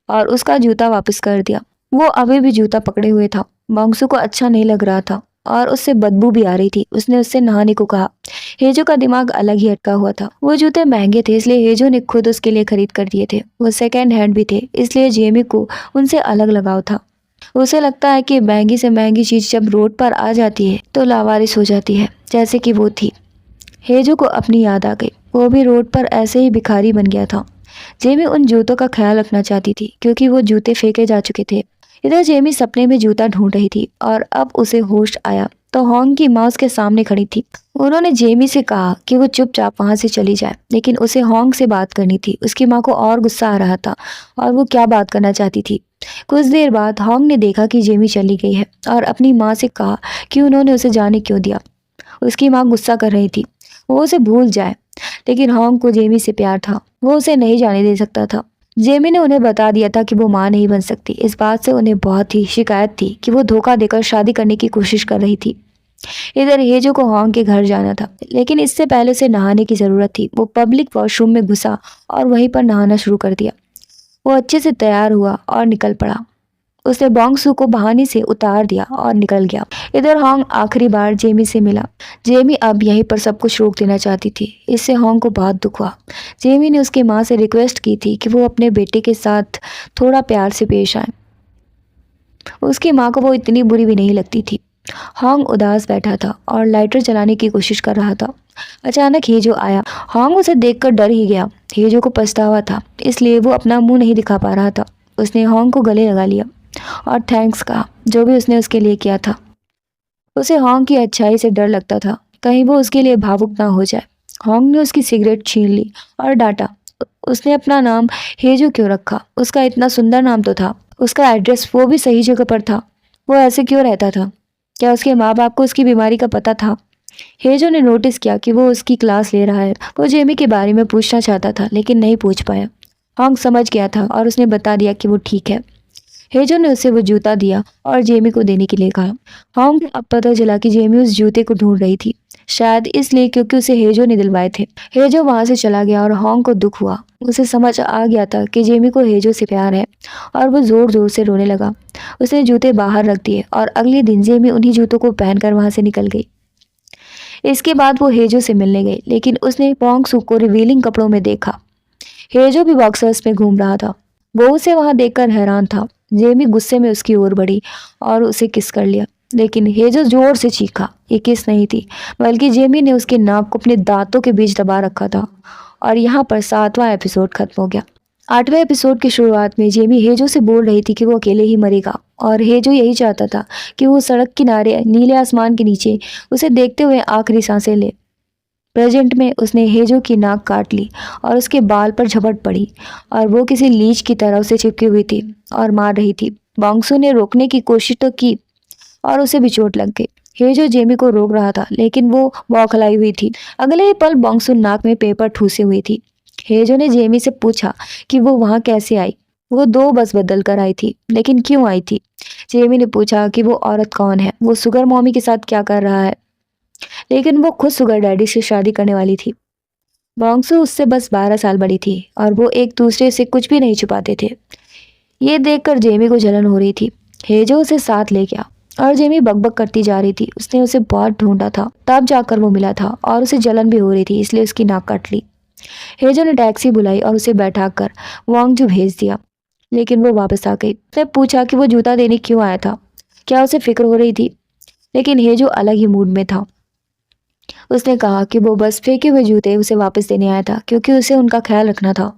और उसका जूता वापस कर दिया। वो अभी भी जूता पकड़े हुए था। बॉन्गसू को अच्छा नहीं लग रहा था और उससे बदबू भी आ रही थी। उसने उससे नहाने को कहा। हेजो का दिमाग अलग ही अटका हुआ था। वो जूते महंगे थे, इसलिए हेजो ने खुद उसके लिए खरीद कर दिए थे। वो सेकेंड हैंड भी थे, इसलिए जेमी को उनसे अलग लगाव था। उसे लगता है कि महंगी से महंगी चीज जब रोड पर आ जाती है तो लावारिस हो जाती है, जैसे कि वो थी। हेजो को अपनी याद आ गई। वो भी रोड पर ऐसे ही भिखारी बन गया था। जेमी उन जूतों का ख्याल रखना चाहती थी, क्योंकि वो जूते फेंके जा चुके थे। इधर जेमी सपने में जूता ढूंढ रही थी और अब उसे होश आया तो होंग की माँ उसके सामने खड़ी थी। उन्होंने जेमी से कहा कि वो चुपचाप वहां से चली जाए, लेकिन उसे होंग से बात करनी थी। उसकी माँ को और गुस्सा आ रहा था और वो क्या बात करना चाहती थी। कुछ देर बाद होंग ने देखा कि जेमी चली गई है और अपनी माँ से कहा कि उन्होंने उसे जाने क्यों दिया। उसकी माँ गुस्सा कर रही थी, वो उसे भूल जाए, लेकिन होंग को जेमी से प्यार था। वो उसे नहीं जाने दे सकता था। जेमी ने उन्हें बता दिया था कि वो माँ नहीं बन सकती। इस बात से उन्हें बहुत ही शिकायत थी कि वो धोखा देकर शादी करने की कोशिश कर रही थी। इधर हेजो को होंग के घर जाना था, लेकिन इससे पहले उसे नहाने की जरूरत थी। वो पब्लिक वॉशरूम में घुसा और वहीं पर नहाना शुरू कर दिया। वो अच्छे से तैयार हुआ और निकल पड़ा। उसने बॉन्गसू को बहाने से उतार दिया और निकल गया। इधर होंग आखिरी बार जेमी से मिला। जेमी अब यहीं पर सब कुछ रोक देना चाहती थी। इससे होंग को बहुत दुख हुआ। जेमी ने उसकी माँ से रिक्वेस्ट की थी कि वो अपने बेटे के साथ थोड़ा प्यार से पेश आए। उसकी माँ को वो इतनी बुरी भी नहीं लगती थी। होंग उदास बैठा था और लाइटर जलाने की कोशिश कर रहा था। अचानक हेजो आया। होंग उसे देखकर डर ही गया। हेजो को पछतावा था, इसलिए वो अपना मुंह नहीं दिखा पा रहा था। उसने होंग को गले लगा लिया और थैंक्स कहा, जो भी उसने उसके लिए किया था। उसे होंग की अच्छाई से डर लगता था, कहीं वो उसके लिए भावुक ना हो जाए। होंग ने उसकी सिगरेट छीन ली और डांटा, उसने अपना नाम हेजो क्यों रखा? उसका इतना सुंदर नाम तो था। उसका एड्रेस वो भी सही जगह पर था। वो ऐसे क्यों रहता था? क्या उसके माँ बाप को उसकी बीमारी का पता था? हेजो ने नोटिस किया कि वो उसकी क्लास ले रहा है। वो जेमी के बारे में पूछना चाहता था, लेकिन नहीं पूछ पाया। होंग समझ गया था और उसने बता दिया कि वो ठीक है। हेजो ने उसे वो जूता दिया और जेमी को देने के लिए कहा। होंग को अब पता चला कि जेमी उस जूते को ढूंढ रही थी, शायद इसलिए क्योंकि उसे हेजो ने दिलवाए थे। हेजो वहां से चला गया और होंग को दुख हुआ। उसे समझ आ गया था कि जेमी को हेजो से प्यार है और वो जोर जोर से रोने लगा। उसने जूते बाहर रख दिए और अगले दिन जेमी उन्हीं जूतों को पहनकर वहां से निकल गई। इसके बाद वो हेजो से मिलने गई, लेकिन उसने बॉन्गसू को रिवीलिंग कपड़ों में देखा। हेजो भी बॉक्सर्स में घूम रहा था। वो उसे वहां देखकर हैरान था। जेमी गुस्से में उसकी ओर बढ़ी और उसे किस कर लिया, लेकिन हेजो जोर से चीखा। ये किस नहीं थी, बल्कि जेमी ने उसके नाक को अपने दांतों के बीच दबा रखा था। और यहाँ पर 7वां एपिसोड खत्म हो गया। 8वें एपिसोड की शुरुआत में जेमी हेजो से बोल रही थी कि वो अकेले ही मरेगा और हेजो यही चाहता था कि वो सड़क किनारे नीले आसमान के नीचे उसे देखते हुए आखिरी सांसें ले। प्रेजेंट में उसने हेजो की नाक काट ली और उसके बाल पर झपट पड़ी और वो किसी लीच की तरह उसे चिपकी हुई थी और मार रही थी। बॉन्गसू ने रोकने की कोशिश तो की और उसे भी चोट लग गई। हेजो जेमी को रोक रहा था लेकिन वो बौखलाई हुई थी। अगले ही पल बॉन्गसू नाक में पेपर ठूसे हुई थी। हेजो ने जेमी से पूछा कि वो वहां कैसे आई। वो 2 बस बदल कर आई थी, लेकिन क्यों आई थी? जेमी ने पूछा कि वो औरत कौन है, वो सुगर मॉमी के साथ क्या कर रहा है, लेकिन वो खुद सुगर डैडी से शादी करने वाली थी। बॉन्गसू उससे बस 12 साल बड़ी थी और वो एक दूसरे से कुछ भी नहीं छुपाते थे। ये देखकर जेमी को जलन हो रही थी। हेजो उसे साथ ले गया और जेमी बकबक करती जा रही थी। उसने उसे बहुत ढूंढा था, तब जाकर वो मिला था और उसे जलन भी हो रही थी, इसलिए उसकी नाक काट ली। हेजो ने टैक्सी बुलाई और उसे बैठाकर वांगजू भेज दिया, लेकिन वो वापस आ गई। उसने पूछा कि वो जूता देने क्यों आया था, क्या उसे फिक्र हो रही थी, लेकिन हेजो अलग ही मूड में था। उसने कहा कि वो बस फेंके हुए जूते उसे वापस देने आया था क्योंकि उसे उनका ख्याल रखना था।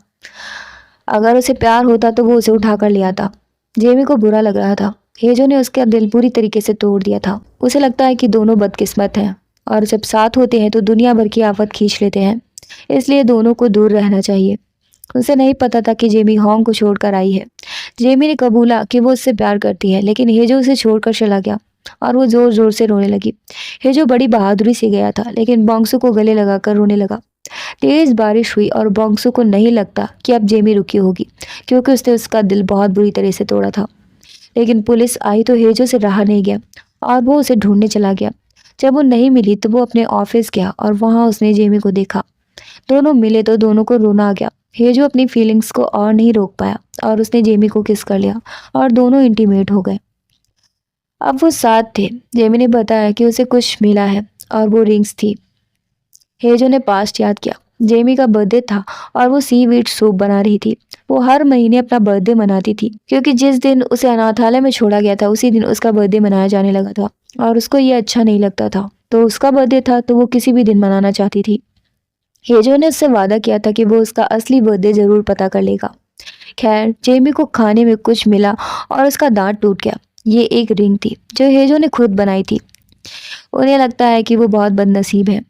अगर उसे प्यार होता तो वो उसे उठाकर ले आता। जेमी को बुरा लग रहा था। हेजो ने उसका दिल पूरी तरीके से तोड़ दिया था। उसे लगता है कि दोनों बदकिस्मत हैं और जब साथ होते हैं तो दुनिया भर की आफत खींच लेते हैं, इसलिए दोनों को दूर रहना चाहिए। उसे नहीं पता था कि जेमी होंग को छोड़कर आई है। जेमी ने कबूला कि वो उससे प्यार करती है, लेकिन हेजो उसे छोड़कर चला गया और वो जोर जोर से रोने लगी। हेजो बड़ी बहादुरी से गया था, लेकिन बॉन्गसू को गले लगाकर रोने लगा। तेज बारिश हुई और बॉन्गसू को नहीं लगता कि अब जेमी रुकी होगी, क्योंकि उसने उसका दिल बहुत बुरी तरह से तोड़ा था। लेकिन पुलिस आई तो हेजो से रहा नहीं गया और वो उसे ढूंढने चला गया। जब वो नहीं मिली तो वो अपने ऑफिस गया और वहां उसने जेमी को देखा। दोनों मिले तो दोनों को रोना आ गया। हेजो अपनी फीलिंग्स को और नहीं रोक पाया और उसने जेमी को किस कर लिया और दोनों इंटीमेट हो गए। अब वो साथ थे। जेमी ने बताया कि उसे कुछ मिला है और वो रिंग्स थी। हेजो ने पास्ट याद किया। जेमी का बर्थडे था और वो सीवीड सूप बना रही थी। वो हर महीने अपना बर्थडे मनाती थी क्योंकि जिस दिन उसे अनाथालय में छोड़ा गया था उसी दिन उसका बर्थडे मनाया जाने लगा था और उसको ये अच्छा नहीं लगता था। तो उसका बर्थडे था तो वो किसी भी दिन मनाना चाहती थी। हेजो ने उससे वादा किया था कि वो उसका असली बर्थडे जरूर पता कर लेगा। खैर, जेमी को खाने में कुछ मिला और उसका दांत टूट गया। ये एक रिंग थी जो हेजो ने खुद बनाई थी। उन्हें लगता है कि वो बहुत बदनसीब है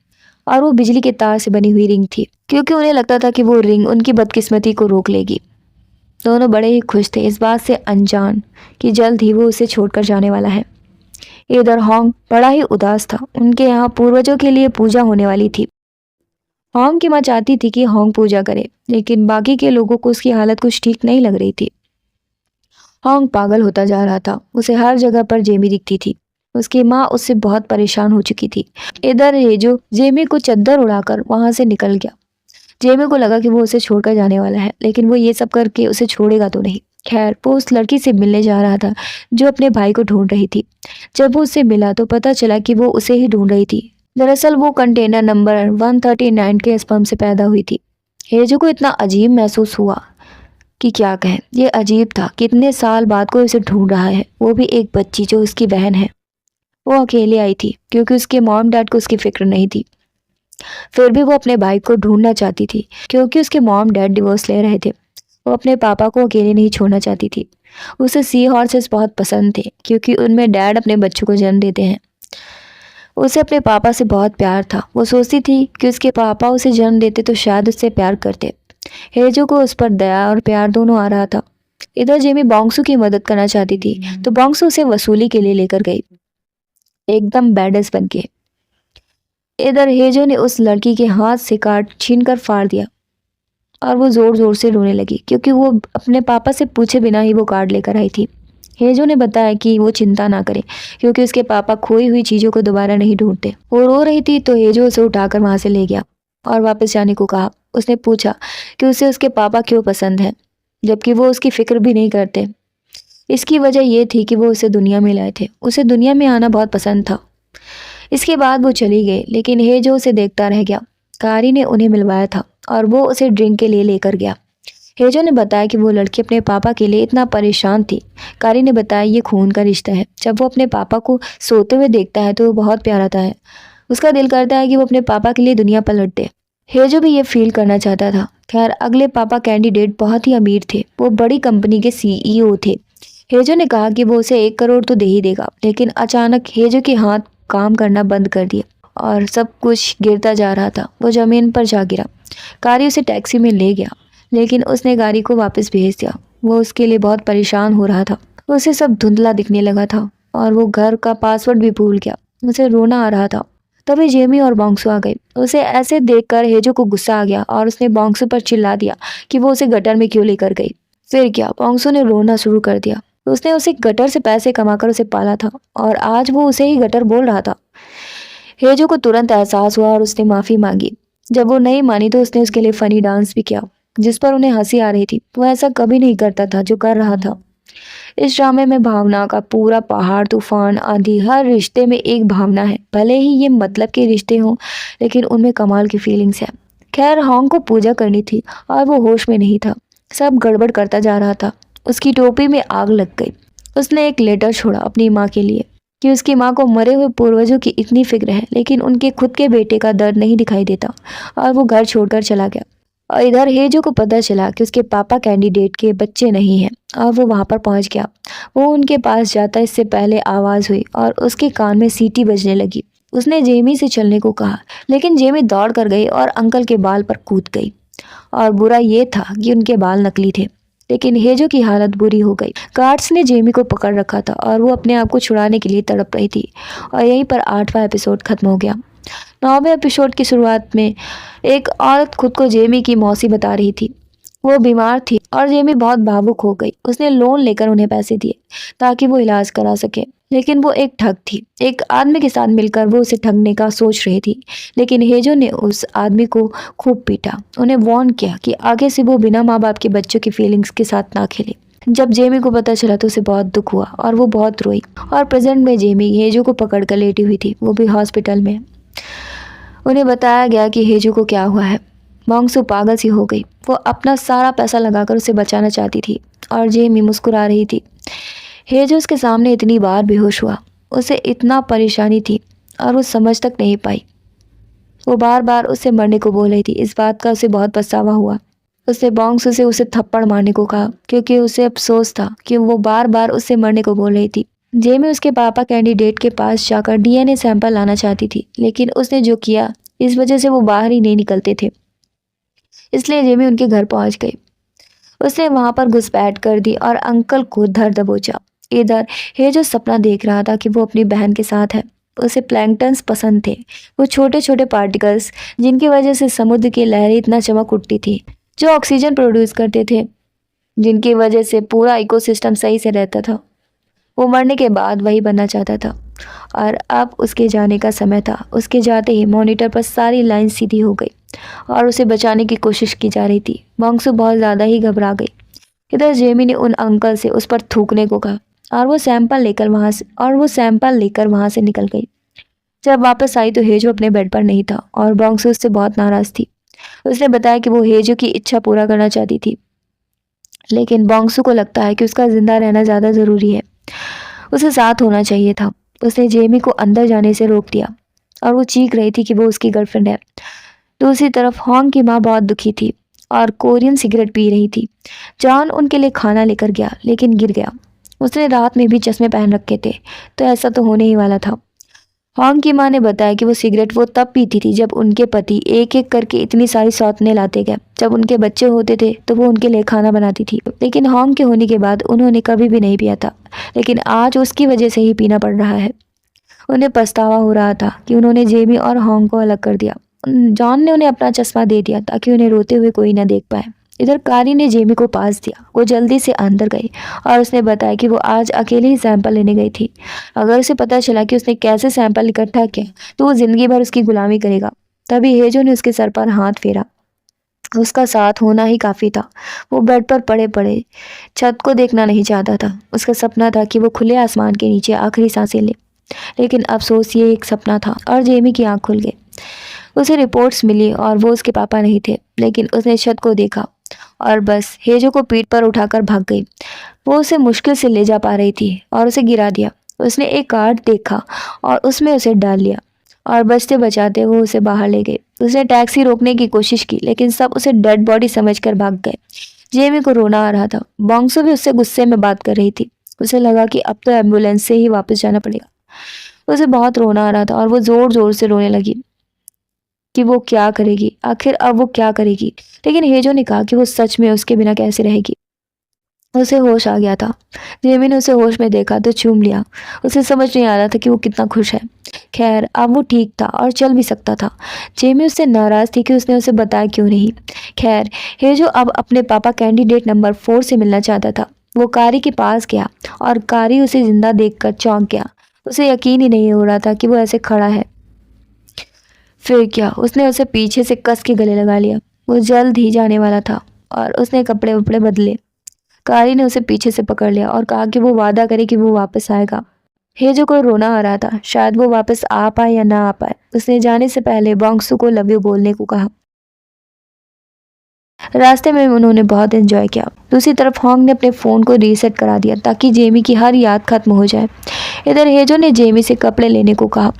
और वो बिजली के तार से बनी हुई रिंग थी, क्योंकि उन्हें लगता था कि वो रिंग उनकी बदकिस्मती को रोक लेगी। दोनों बड़े ही खुश थे, इस बात से अनजान कि जल्द ही वो उसे छोड़कर जाने वाला है। इधर होंग बड़ा ही उदास था। उनके यहाँ पूर्वजों के लिए पूजा होने वाली थी। होंग की माँ चाहती थी कि होंग पूजा करे, लेकिन बाकी के लोगों को उसकी हालत कुछ ठीक नहीं लग रही थी। होंग पागल होता जा रहा था। उसे हर जगह पर जेमी दिखती थी। उसकी माँ उससे बहुत परेशान हो चुकी थी। इधर हेजो जेमी को चद्दर उड़ाकर वहां से निकल गया। जेमी को लगा कि वो उसे छोड़कर जाने वाला है, लेकिन वो ये सब करके उसे छोड़ेगा तो नहीं। खैर, वो उस लड़की से मिलने जा रहा था जो अपने भाई को ढूंढ रही थी। जब वो उससे मिला तो पता चला कि वो उसे ही ढूंढ रही थी। दरअसल वो कंटेनर नंबर 139 के स्पर्म से पैदा हुई थी। हेजो को इतना अजीब महसूस हुआ कि क्या कहें। ये अजीब था, कितने साल बाद कोई उसे ढूंढ रहा है, वो भी एक बच्ची जो उसकी बहन है। वो अकेले आई थी क्योंकि उसके मॉम डैड को उसकी फिक्र नहीं थी। फिर भी वो अपने भाई को ढूंढना चाहती थी क्योंकि उसके मॉम डैड डिवोर्स ले रहे थे। वो अपने पापा को अकेले नहीं छोड़ना चाहती थी। उसे सी हॉर्सेस बहुत पसंद थे क्योंकि उनमें डैड अपने बच्चों को जन्म देते हैं। उसे अपने पापा से बहुत प्यार था। वो सोचती थी कि उसके पापा उसे जन्म देते तो शायद उससे प्यार करते। हेजो को उस पर दया और प्यार दोनों आ रहा था। इधर जेमी बॉन्गसू की मदद करना चाहती थी तो बॉन्गसू उसे वसूली के लिए लेकर गई, एकदम बैडस बन के। इधर हेजो ने उस लड़की के हाथ से कार्ड छीनकर फाड़ दिया और वो जोर जोर से रोने लगी क्योंकि वो अपने पापा से पूछे बिना ही वो कार्ड लेकर आई थी। हेजो ने बताया कि वो चिंता ना करे क्योंकि उसके पापा खोई हुई चीजों को दोबारा नहीं ढूंढते। वो रो रही थी तो हेजो उसे उठाकर वहां से ले गया और वापस जाने को कहा। उसने पूछा कि उसे उसके पापा क्यों पसंद है जबकि वो उसकी फिक्र भी नहीं करते। इसकी वजह ये थी कि वो उसे दुनिया में लाए थे। उसे दुनिया में आना बहुत पसंद था। इसके बाद वो चली गई, लेकिन हेजो उसे देखता रह गया। कारी ने उन्हें मिलवाया था और वो उसे ड्रिंक के लिए लेकर गया। हेजो ने बताया कि वो लड़की अपने पापा के लिए इतना परेशान थी। कारी ने बताया ये खून का रिश्ता है। जब वो अपने पापा को सोते हुए देखता है तो वो बहुत प्यार आता है। उसका दिल करता है कि वो अपने पापा के लिए दुनिया पलट दे। हेजो भी ये फील करना चाहता था। खैर, अगले पापा कैंडिडेट बहुत ही अमीर थे। वो बड़ी कंपनी के CEO थे। हेजो ने कहा कि वो उसे 1 करोड़ तो दे ही देगा, लेकिन अचानक हेजो के हाथ काम करना बंद कर दिए और सब कुछ गिरता जा रहा था। वो ज़मीन पर जा गिरा। कारी उसे टैक्सी में ले गया, लेकिन उसने गाड़ी को वापस भेज दिया। वो उसके लिए बहुत परेशान हो रहा था। उसे सब धुंधला दिखने लगा था और वो घर का पासवर्ड भी भूल गया। उसे रोना आ रहा था। तभी जेमी और बोंगसू आ गए। उसे ऐसे देखकर हेजो को गुस्सा आ गया और उसने बोंगसू पर चिल्ला दिया कि वो उसे गटर में क्यों लेकर गई। फिर क्या, बोंगसू ने रोना शुरू कर दिया। उसने उसे गटर से पैसे कमाकर उसे पाला था और आज वो उसे ही गटर बोल रहा था। हेजो को तुरंत एहसास हुआ और उसने माफी मांगी। जब वो नहीं मानी तो उसने उसके लिए फनी डांस भी किया, जिस पर उन्हें हंसी आ रही थी। वो ऐसा कभी नहीं करता था जो कर रहा था। इस ड्रामे में भावना का पूरा पहाड़, तूफान, आंधी, हर रिश्ते में एक भावना है। भले ही ये मतलब के रिश्ते हों, लेकिन उनमें कमाल की फीलिंग्स है। खैर, होंग को पूजा करनी थी और वो होश में नहीं था। सब गड़बड़ करता जा रहा था। उसकी टोपी में आग लग गई। उसने एक लेटर छोड़ा अपनी माँ के लिए कि उसकी माँ को मरे हुए पूर्वजों की इतनी फिक्र है, लेकिन उनके खुद के बेटे का दर्द नहीं दिखाई देता, और वो घर छोड़कर चला गया। और इधर हेजो को पता चला कि उसके पापा कैंडिडेट के बच्चे नहीं हैं और वो वहां पर पहुंच गया। वो उनके पास जाता इससे पहले आवाज़ हुई और उसके कान में सीटी बजने लगी। उसने जेमी से चलने को कहा, लेकिन जेमी दौड़ कर गई और अंकल के बाल पर कूद गई। और बुरा ये था कि उनके बाल नकली थे। लेकिन हेजो की हालत बुरी हो गई। गार्ड्स ने जेमी को पकड़ रखा था और वो अपने आप को छुड़ाने के लिए तड़प रही थी। और यहीं पर 8वां एपिसोड खत्म हो गया। 9वें एपिसोड की शुरुआत में एक औरत खुद को जेमी की मौसी बता रही थी। वो बीमार थी और जेमी बहुत भावुक हो गई। उसने लोन लेकर उन्हें पैसे दिए ताकि वो इलाज करा सके, लेकिन वो एक ठग थी। एक आदमी के साथ मिलकर वो उसे ठगने का सोच रही थी। लेकिन हेजो ने उस आदमी को खूब पीटा, उन्हें वार्न किया कि आगे से वो बिना माँ बाप के बच्चों की फीलिंग्स के साथ ना खेले। जब जेमी को पता चला तो उसे बहुत दुख हुआ और वो बहुत रोई। और प्रेजेंट में जेमी हेजो को पकड़कर लेटी हुई थी, वो भी हॉस्पिटल में। उन्हें बताया गया कि हेजू को क्या हुआ है। बोंगसू पागल सी हो गई। वो अपना सारा पैसा लगाकर उसे बचाना चाहती थी और जेमी मुस्कुरा रही थी। हेजू उसके सामने इतनी बार बेहोश हुआ। उसे इतना परेशानी थी और वो समझ तक नहीं पाई। वो बार बार उससे मरने को बोल रही थी। इस बात का उसे बहुत पछतावा हुआ। उसने बोंगसू से उसे थप्पड़ मारने को कहा, क्योंकि उसे अफसोस था कि वो बार बार उससे मरने को बोल रही थी। जेमी उसके पापा कैंडिडेट के पास जाकर डीएनए सैंपल लाना चाहती थी, लेकिन उसने जो किया इस वजह से वो बाहर ही नहीं निकलते थे। इसलिए जेमी उनके घर पहुंच गई। उसने वहां पर घुसपैठ कर दी और अंकल को धर दबोचा। इधर हेजो सपना देख रहा था कि वो अपनी बहन के साथ है। उसे प्लैंकटन्स पसंद थे, वो छोटे छोटे पार्टिकल्स जिनकी वजह से समुद्र की लहरें इतना चमक उठती थी, जो ऑक्सीजन प्रोड्यूस करते थे, जिनकी वजह से पूरा इकोसिस्टम सही से रहता था। वो मरने के बाद वही बनना चाहता था और अब उसके जाने का समय था। उसके जाते ही मॉनिटर पर सारी लाइन सीधी हो गई और उसे बचाने की कोशिश की जा रही थी। बोंगसू बहुत ज़्यादा ही घबरा गई। इधर जेमी ने उन अंकल से उस पर थूकने को कहा और वो सैंपल लेकर वहाँ से निकल गई। जब वापस आई तो हेजो अपने बेड पर नहीं था और बोंगसू उससे बहुत नाराज़ थी। उसने बताया कि वो हेजो की इच्छा पूरा करना चाहती थी, लेकिन बोंगसू को लगता है कि उसका जिंदा रहना ज़्यादा ज़रूरी है। उसे साथ होना चाहिए था। उसने जेमी को अंदर जाने से रोक दिया और वो चीख रही थी कि वो उसकी गर्लफ्रेंड है। दूसरी तरफ होंग की माँ बहुत दुखी थी और कोरियन सिगरेट पी रही थी। जॉन उनके लिए खाना लेकर गया, लेकिन गिर गया। उसने रात में भी चश्मे पहन रखे थे, तो ऐसा तो होने ही वाला था। होंग की माँ ने बताया कि वो सिगरेट वो तब पीती थी जब उनके पति एक एक करके इतनी सारी सौतें लाते गए। जब उनके बच्चे होते थे तो वो उनके लिए खाना बनाती थी, लेकिन होंग के होने के बाद उन्होंने कभी भी नहीं पिया था। लेकिन आज उसकी वजह से ही पीना पड़ रहा है। उन्हें पछतावा हो रहा था कि उन्होंने जेमी और होंग को अलग कर दिया। जॉन ने उन्हें अपना चश्मा दे दिया ताकि उन्हें रोते हुए कोई न देख पाए। इधर कारी ने जेमी को पास दिया। वो जल्दी से अंदर गई और उसने बताया कि वो आज अकेले ही सैंपल लेने गई थी। अगर उसे पता चला कि उसने कैसे सैंपल इकट्ठा किया तो वो जिंदगी भर उसकी गुलामी करेगा। तभी हेजो ने उसके सर पर हाथ फेरा। उसका साथ होना ही काफ़ी था। वो बेड पर पड़े पड़े छत को देखना नहीं चाहता था। उसका सपना था कि वो खुले आसमान के नीचे आखिरी सांसें ले, लेकिन अफसोस ये एक सपना था। और जेमी की आंख खुल गई। उसे रिपोर्ट्स मिली और वो उसके पापा नहीं थे, लेकिन उसने छत को देखा और बस हेजो को पीठ पर उठाकर भाग गई। वो उसे मुश्किल से ले जा पा रही थी और उसे गिरा दिया। उसने एक कार्ड देखा और उसमें उसे डाल लिया और बचते बचाते वो उसे बाहर ले गए। उसने टैक्सी रोकने की कोशिश की, लेकिन सब उसे डेड बॉडी समझकर भाग गए। जेमी को रोना आ रहा था। बोंगसू भी उससे गुस्से में बात कर रही थी। उसे लगा कि अब तो एम्बुलेंस से ही वापस जाना पड़ेगा। उसे बहुत रोना आ रहा था और वो जोर जोर से रोने लगी कि वो क्या करेगी, आखिर अब वो क्या करेगी। लेकिन हेजो ने कहा कि वो सच में उसके बिना कैसे रहेगी। उसे होश आ गया था। जेमी ने उसे होश में देखा तो चूम लिया। उसे समझ नहीं आ रहा था कि वो कितना खुश है। खैर अब वो ठीक था और चल भी सकता था। जेमी उससे नाराज थी कि उसने उसे बताया क्यों नहीं। खैर हेजो अब अपने पापा कैंडिडेट नंबर 4 से मिलना चाहता था। वो कारी के पास गया और कारी उसे जिंदा देखकर चौंक गया। उसे यकीन ही नहीं हो रहा था कि वो ऐसे खड़ा है। फिर क्या, उसने उसे पीछे से कस के गले लगा लिया। वो जल्द ही जाने वाला था और उसने कपड़े वपड़े बदले। कारी ने उसे पीछे से पकड़ लिया और कहा कि वो वादा करे कि वो वापस आएगा। हेजो को रोना आ रहा था, शायद वो वापस आ पाए या ना आ पाए। उसने जाने से पहले बॉन्गसू को लव यू बोलने को कहा। रास्ते में उन्होंने बहुत एंजॉय किया। दूसरी तरफ होंग ने अपने फ़ोन को रीसेट करा दिया ताकि जेमी की हर याद खत्म हो जाए। इधर हेजो ने जेमी से कपड़े लेने को कहा,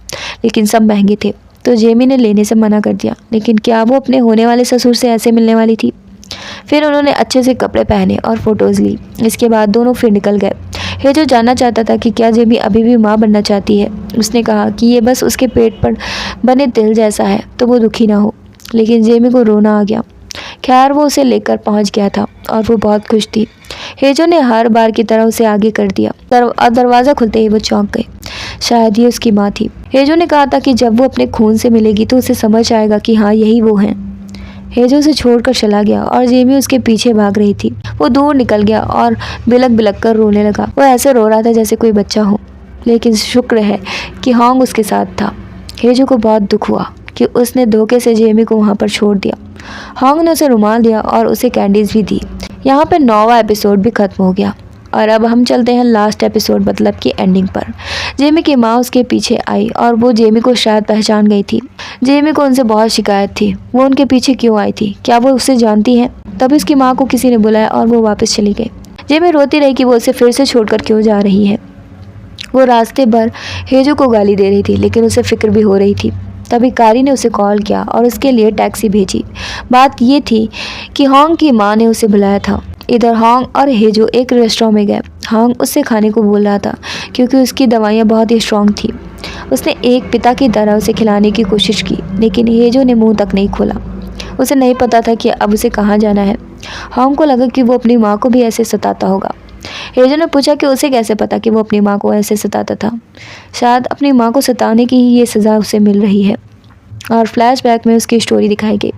लेकिन सब महंगे थे तो जेमी ने लेने से मना कर दिया। लेकिन क्या वो अपने होने वाले ससुर से ऐसे मिलने वाली थी? फिर उन्होंने अच्छे से कपड़े पहने और फोटोज ली। इसके बाद दोनों फिर निकल गए। हेजो जानना चाहता था कि क्या जेमी अभी भी माँ बनना चाहती है। उसने कहा कि ये बस उसके पेट पर बने तिल जैसा है तो वो दुखी ना हो। लेकिन जेमी को रोना आ गया। खैर वो उसे लेकर पहुंच गया था और वो बहुत खुश थी। हेजो ने हर बार की तरह उसे आगे कर दिया और दरवाज़ा खुलते ही वो चौंक गई। शायद ये उसकी माँ थी। हेजो ने कहा था कि जब वो अपने खून से मिलेगी तो उसे समझ आएगा कि हाँ यही वो हैं। हेजो उसे छोड़कर चला गया और जेमी उसके पीछे भाग रही थी। वो दूर निकल गया और बिलक बिलक कर रोने लगा। वो ऐसे रो रहा था जैसे कोई बच्चा हो। लेकिन शुक्र है कि होंग उसके साथ था। हेजो को बहुत दुख हुआ कि उसने धोखे से जेमी को वहाँ पर छोड़ दिया। होंग ने उसे रुमाल दिया और उसे कैंडीज भी दी। यहाँ पर 9वां एपिसोड भी खत्म हो गया और अब हम चलते हैं लास्ट एपिसोड मतलब कि एंडिंग पर। जेमी की माँ उसके पीछे आई और वो जेमी को शायद पहचान गई थी। जेमी को उनसे बहुत शिकायत थी। वो उनके पीछे क्यों आई थी? क्या वो उसे जानती हैं? तभी उसकी माँ को किसी ने बुलाया और वो वापस चली गई। जेमी रोती रही कि वो उसे फिर से छोड़कर क्यों जा रही है। वो रास्ते भर हेजो को गाली दे रही थी लेकिन उसे फिक्र भी हो रही थी। तभी कारी ने उसे कॉल किया और उसके लिए टैक्सी भेजी। बात ये थी कि होंग की माँ ने उसे बुलाया था। इधर होंग और हेजो एक रेस्टोरेंट में गए। होंग उससे खाने को बोल रहा था क्योंकि उसकी दवाइयाँ बहुत ही स्ट्रांग थी। उसने एक पिता की तरह उसे खिलाने की कोशिश की लेकिन हेजो ने मुंह तक नहीं खोला। उसे नहीं पता था कि अब उसे कहाँ जाना है। होंग को लगा कि वो अपनी माँ को भी ऐसे सताता होगा। हेजो ने पूछा कि उसे कैसे पता कि वो अपनी माँ को ऐसे सताता था। शायद अपनी माँ को सताने की ही ये सज़ा उसे मिल रही है। और फ्लैशबैक में उसकी स्टोरी दिखाई गई।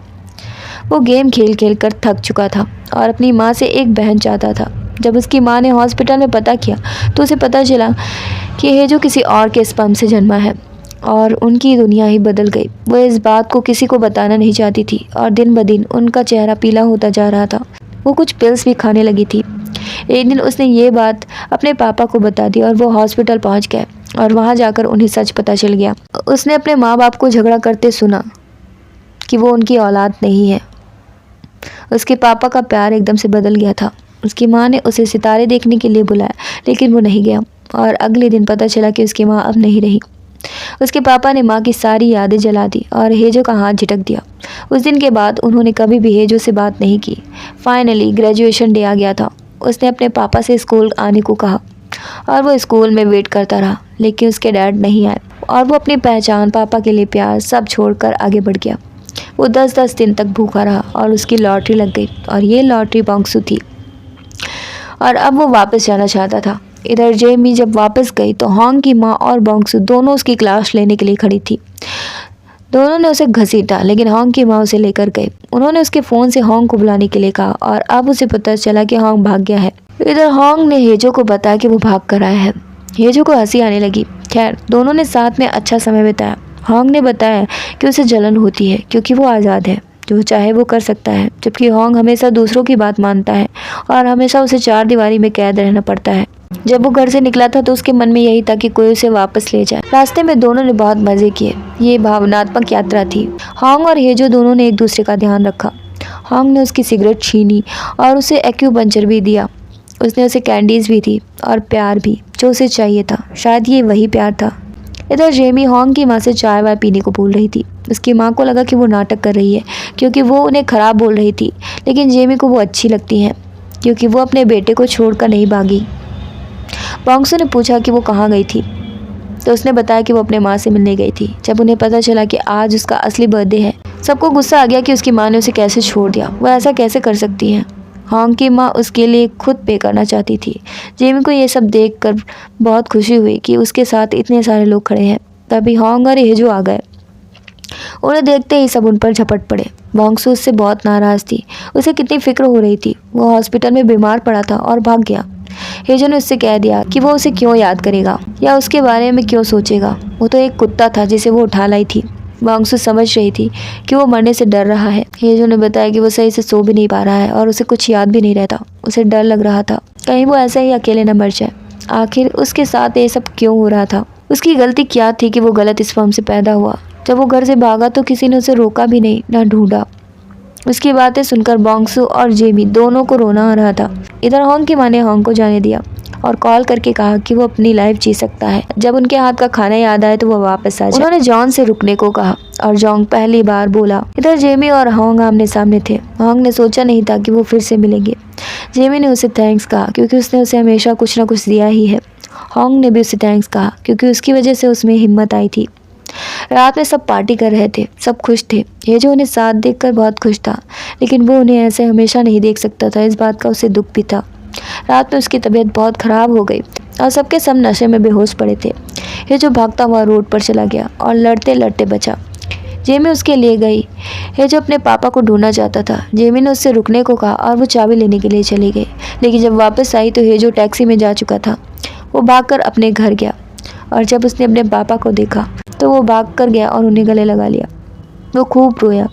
वो गेम खेल खेल कर थक चुका था और अपनी माँ से एक बहन चाहता था। जब उसकी माँ ने हॉस्पिटल में पता किया तो उसे पता चला कि हेजो किसी और के स्पर्म से जन्मा है और उनकी दुनिया ही बदल गई। वो इस बात को किसी को बताना नहीं चाहती थी और दिन ब दिन उनका चेहरा पीला होता जा रहा था। वो कुछ पिल्स भी खाने लगी थी। एक दिन उसने ये बात अपने पापा को बता दी और वो हॉस्पिटल पहुंच गए और वहां जाकर उन्हें सच पता चल गया। उसने अपने माँ बाप को झगड़ा करते सुना कि वो उनकी औलाद नहीं है। उसके पापा का प्यार एकदम से बदल गया था। उसकी माँ ने उसे सितारे देखने के लिए बुलाया लेकिन वो नहीं गया और अगले दिन पता चला कि उसकी माँ अब नहीं रही। उसके पापा ने माँ की सारी यादें जला दी और हेजो का हाथ झटक दिया। उस दिन के बाद उन्होंने कभी भी हेजो से बात नहीं की। फाइनली ग्रेजुएशन डे आ गया था। उसने अपने पापा से स्कूल आने को कहा और वो स्कूल में वेट करता रहा लेकिन उसके डैड नहीं आए और वो अपनी पहचान, पापा के लिए प्यार सब छोड़कर आगे बढ़ गया। वो 10-10 दिन तक भूखा रहा और उसकी लॉटरी लग गई और ये लॉटरी बॉन्गसू थी और अब वो वापस जाना चाहता था। इधर जेमी जब वापस गई तो होंग की माँ और बॉन्गसू दोनों उसकी क्लास लेने के लिए खड़ी थी। दोनों ने उसे घसीटा लेकिन होंग की माँ उसे लेकर गई। उन्होंने उसके फ़ोन से होंग को बुलाने के लिए कहा और अब उसे पता चला कि होंग भाग गया है। इधर होंग ने हेजो को बताया कि वो भाग कर आया है। हेजो को हंसी आने लगी। खैर दोनों ने साथ में अच्छा समय बिताया। होंग ने बताया कि उसे जलन होती है क्योंकि वो आज़ाद है, जो चाहे वो कर सकता है, जबकि होंग हमेशा दूसरों की बात मानता है और हमेशा उसे 4 दीवारी में कैद रहना पड़ता है। जब वो घर से निकला था तो उसके मन में यही था कि कोई उसे वापस ले जाए। रास्ते में दोनों ने बहुत मजे किए। ये भावनात्मक यात्रा थी। होंग और हेजो दोनों ने एक दूसरे का ध्यान रखा। होंग ने उसकी सिगरेट छीनी और उसे एक्यूपंक्चर भी दिया। उसने उसे कैंडीज भी दी और प्यार भी, जो उसे चाहिए था। शायद ये वही प्यार था। इधर जेमी होंग की माँ से चाय वाय पीने को बोल रही थी। उसकी माँ को लगा कि वो नाटक कर रही है क्योंकि वो उन्हें खराब बोल रही थी, लेकिन जेमी को वो अच्छी लगती हैं क्योंकि वो अपने बेटे को छोड़कर नहीं भागी। बॉन्गसू ने पूछा कि वो कहाँ गई थी। तो उसने बताया कि वो अपने माँ से मिलने गई थी। जब उन्हें पता चला कि आज उसका असली बर्थडे है, सबको गुस्सा आ गया कि उसकी माँ ने उसे कैसे छोड़ दिया, वो ऐसा कैसे कर सकती है। हॉन्ग की माँ उसके लिए खुद पे करना चाहती थी। जेमी को ये सब देखकर बहुत खुशी हुई कि उसके साथ इतने सारे लोग खड़े हैं। तभी हॉन्ग और हेजो आ गए। उन्हें देखते ही सब उन पर झपट पड़े। बॉन्गसू उससे बहुत नाराज थी। उसे कितनी फिक्र हो रही थी। वो हॉस्पिटल में बीमार पड़ा था और भाग गया। हेजो ने उससे कह दिया कि वो उसे क्यों याद करेगा या उसके बारे में क्यों सोचेगा। वो तो एक कुत्ता था जिसे वो उठा लाई थी। बॉन्गसू समझ रही थी कि वो मरने से डर रहा है। हेजो ने बताया कि वो सही से सो भी नहीं पा रहा है और उसे कुछ याद भी नहीं रहता। उसे डर लग रहा था कहीं वो ऐसे ही अकेले न मर जाए। आखिर उसके साथ ये सब क्यों हो रहा था? उसकी गलती क्या थी कि वो गलत स्पर्म से पैदा हुआ? जब वो घर से भागा तो किसी ने उसे रोका भी नहीं, ना ढूंढा। उसकी बातें सुनकर बॉन्गसू और जेमी दोनों को रोना आ रहा था। इधर हॉन्ग की माँ ने हॉन्ग को जाने दिया और कॉल करके कहा कि वो अपनी लाइफ जी सकता है। जब उनके हाथ का खाना याद आए तो वो वापस आ जाए। उन्होंने जॉन से रुकने को कहा और जॉन पहली बार बोला। इधर जेमी और हॉन्ग आमने सामने थे। हॉन्ग ने सोचा नहीं था कि वो फिर से मिलेंगे। जेमी ने उसे थैंक्स कहा क्योंकि उसने उसे हमेशा कुछ ना कुछ दिया ही है। हॉन्ग ने भी उसे थैंक्स कहा क्योंकि उसकी वजह से उसमें हिम्मत आई थी। रात में सब पार्टी कर रहे थे, सब खुश थे। हेजो उन्हें साथ देखकर बहुत खुश था, लेकिन वो उन्हें ऐसे हमेशा नहीं देख सकता था। इस बात का उसे दुख भी था। रात में उसकी तबीयत बहुत खराब हो गई और सबके सब नशे में बेहोश पड़े थे। हेजो भागता हुआ रोड पर चला गया और लड़ते लड़ते बचा। जेमी उसके लिए गई। हेजो अपने पापा को ढूंढना चाहता था। जेमी ने उससे रुकने को कहा और वो चाबी लेने के लिए चली गई, लेकिन जब वापस आई तो हेजो टैक्सी में जा चुका था। वो भागकर अपने घर गया और जब उसने अपने पापा को देखा तो वो भाग कर गया और उन्हें गले लगा लिया। वो खूब रोया।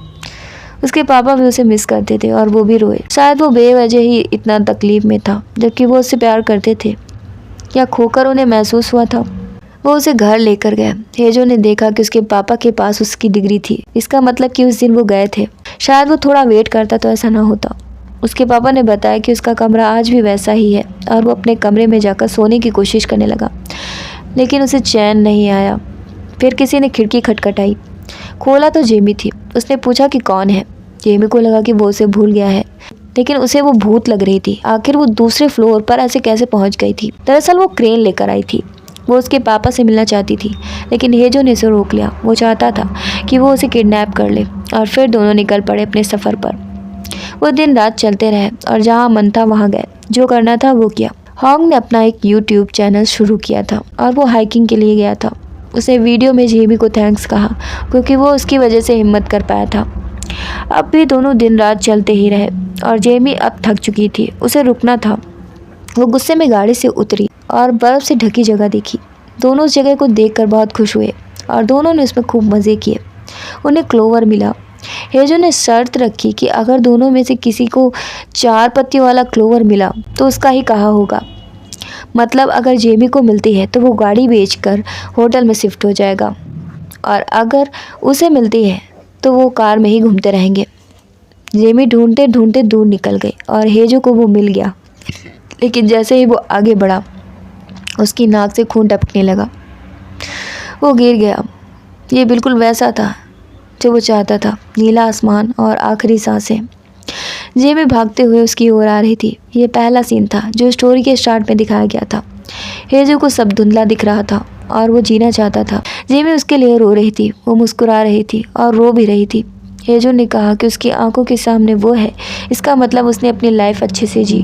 उसके पापा भी उसे मिस करते थे और वो भी रोए। शायद वो बेवजह ही इतना तकलीफ में था, जबकि वो उससे प्यार करते थे। या खोकर उन्हें महसूस हुआ था। वो उसे घर लेकर गया। हेजो ने देखा कि उसके पापा के पास उसकी डिग्री थी। इसका मतलब कि उस दिन वो गए थे। शायद वो थोड़ा वेट करता तो ऐसा ना होता। उसके पापा ने बताया कि उसका कमरा आज भी वैसा ही है और वो अपने कमरे में जाकर सोने की कोशिश करने लगा, लेकिन उसे चैन नहीं आया। फिर किसी ने खिड़की खटखटाई। खोला तो जेमी थी। उसने पूछा कि कौन है। जेमी को लगा कि वो उसे भूल गया है, लेकिन उसे वो भूत लग रही थी। आखिर वो दूसरे फ्लोर पर ऐसे कैसे पहुंच गई थी? दरअसल वो क्रेन लेकर आई थी। वो उसके पापा से मिलना चाहती थी, लेकिन हेजो ने उसे रोक लिया। वो चाहता था कि वो उसे किडनैप कर ले और फिर दोनों निकल पड़े अपने सफ़र पर। वो दिन रात चलते रहे और जहाँ मन था वहाँ गए। जो करना था वो किया। हॉन्ग ने अपना एक यूट्यूब चैनल शुरू किया था और वो हाइकिंग के लिए गया था। उसने वीडियो में जेमी को थैंक्स कहा क्योंकि वो उसकी वजह से हिम्मत कर पाया था। अब भी दोनों दिन रात चलते ही रहे और जेमी अब थक चुकी थी। उसे रुकना था। वो गुस्से में गाड़ी से उतरी और बर्फ़ से ढकी जगह देखी। दोनों उस जगह को देखकर बहुत खुश हुए और दोनों ने उसमें खूब मज़े किए। उन्हें क्लोवर मिला। हेजो ने शर्त रखी कि अगर दोनों में से किसी को 4 पत्तियों वाला क्लोवर मिला तो उसका ही कहा होगा। मतलब अगर जेमी को मिलती है तो वो गाड़ी बेचकर होटल में शिफ्ट हो जाएगा और अगर उसे मिलती है तो वो कार में ही घूमते रहेंगे। जेमी ढूंढते ढूंढते दूर निकल गई और हेजो को वो मिल गया, लेकिन जैसे ही वो आगे बढ़ा उसकी नाक से खून टपकने लगा। वो गिर गया। ये बिल्कुल वैसा था जो वो चाहता था, नीला आसमान और आखिरी सांसें। जेमी भागते हुए उसकी ओर आ रही थी। ये पहला सीन था जो स्टोरी के स्टार्ट में दिखाया गया था। हेजो को सब धुंधला दिख रहा था और वो जीना चाहता था। जेमी उसके लिए रो रही थी। वो मुस्कुरा रही थी और रो भी रही थी। हेजो ने कहा कि उसकी आंखों के सामने वो है, इसका मतलब उसने अपनी लाइफ अच्छे से जी,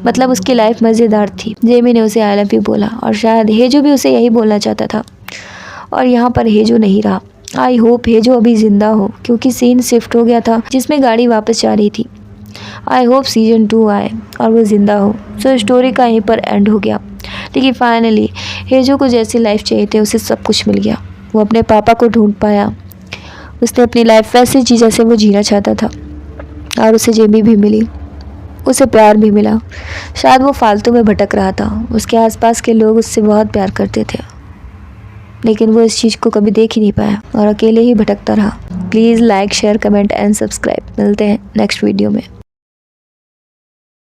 मतलब उसकी लाइफ मज़ेदार थी। जेमी ने उसे आई लव यू बोला और शायद हेजो भी उसे यही बोलना चाहता था। और यहाँ पर हेजो नहीं रहा। आई होप हेजो अभी जिंदा हो, क्योंकि सीन शिफ्ट हो गया था जिसमें गाड़ी वापस जा रही थी। आई होप सीजन 2 आए और वो ज़िंदा हो। सो स्टोरी का यहीं पर एंड हो गया। लेकिन फाइनली हेजो को जैसी लाइफ चाहिए थे उसे सब कुछ मिल गया। वो अपने पापा को ढूंढ पाया। उसने अपनी लाइफ वैसे जी जैसे वो जीना चाहता था और उसे जेमी भी मिली। उसे प्यार भी मिला। शायद वो फालतू में भटक रहा था। उसके आसपास के लोग उससे बहुत प्यार करते थे, लेकिन वो इस चीज़ को कभी देख ही नहीं पाया और अकेले ही भटकता रहा। Please like, share, comment and subscribe. मिलते हैं नेक्स्ट वीडियो में।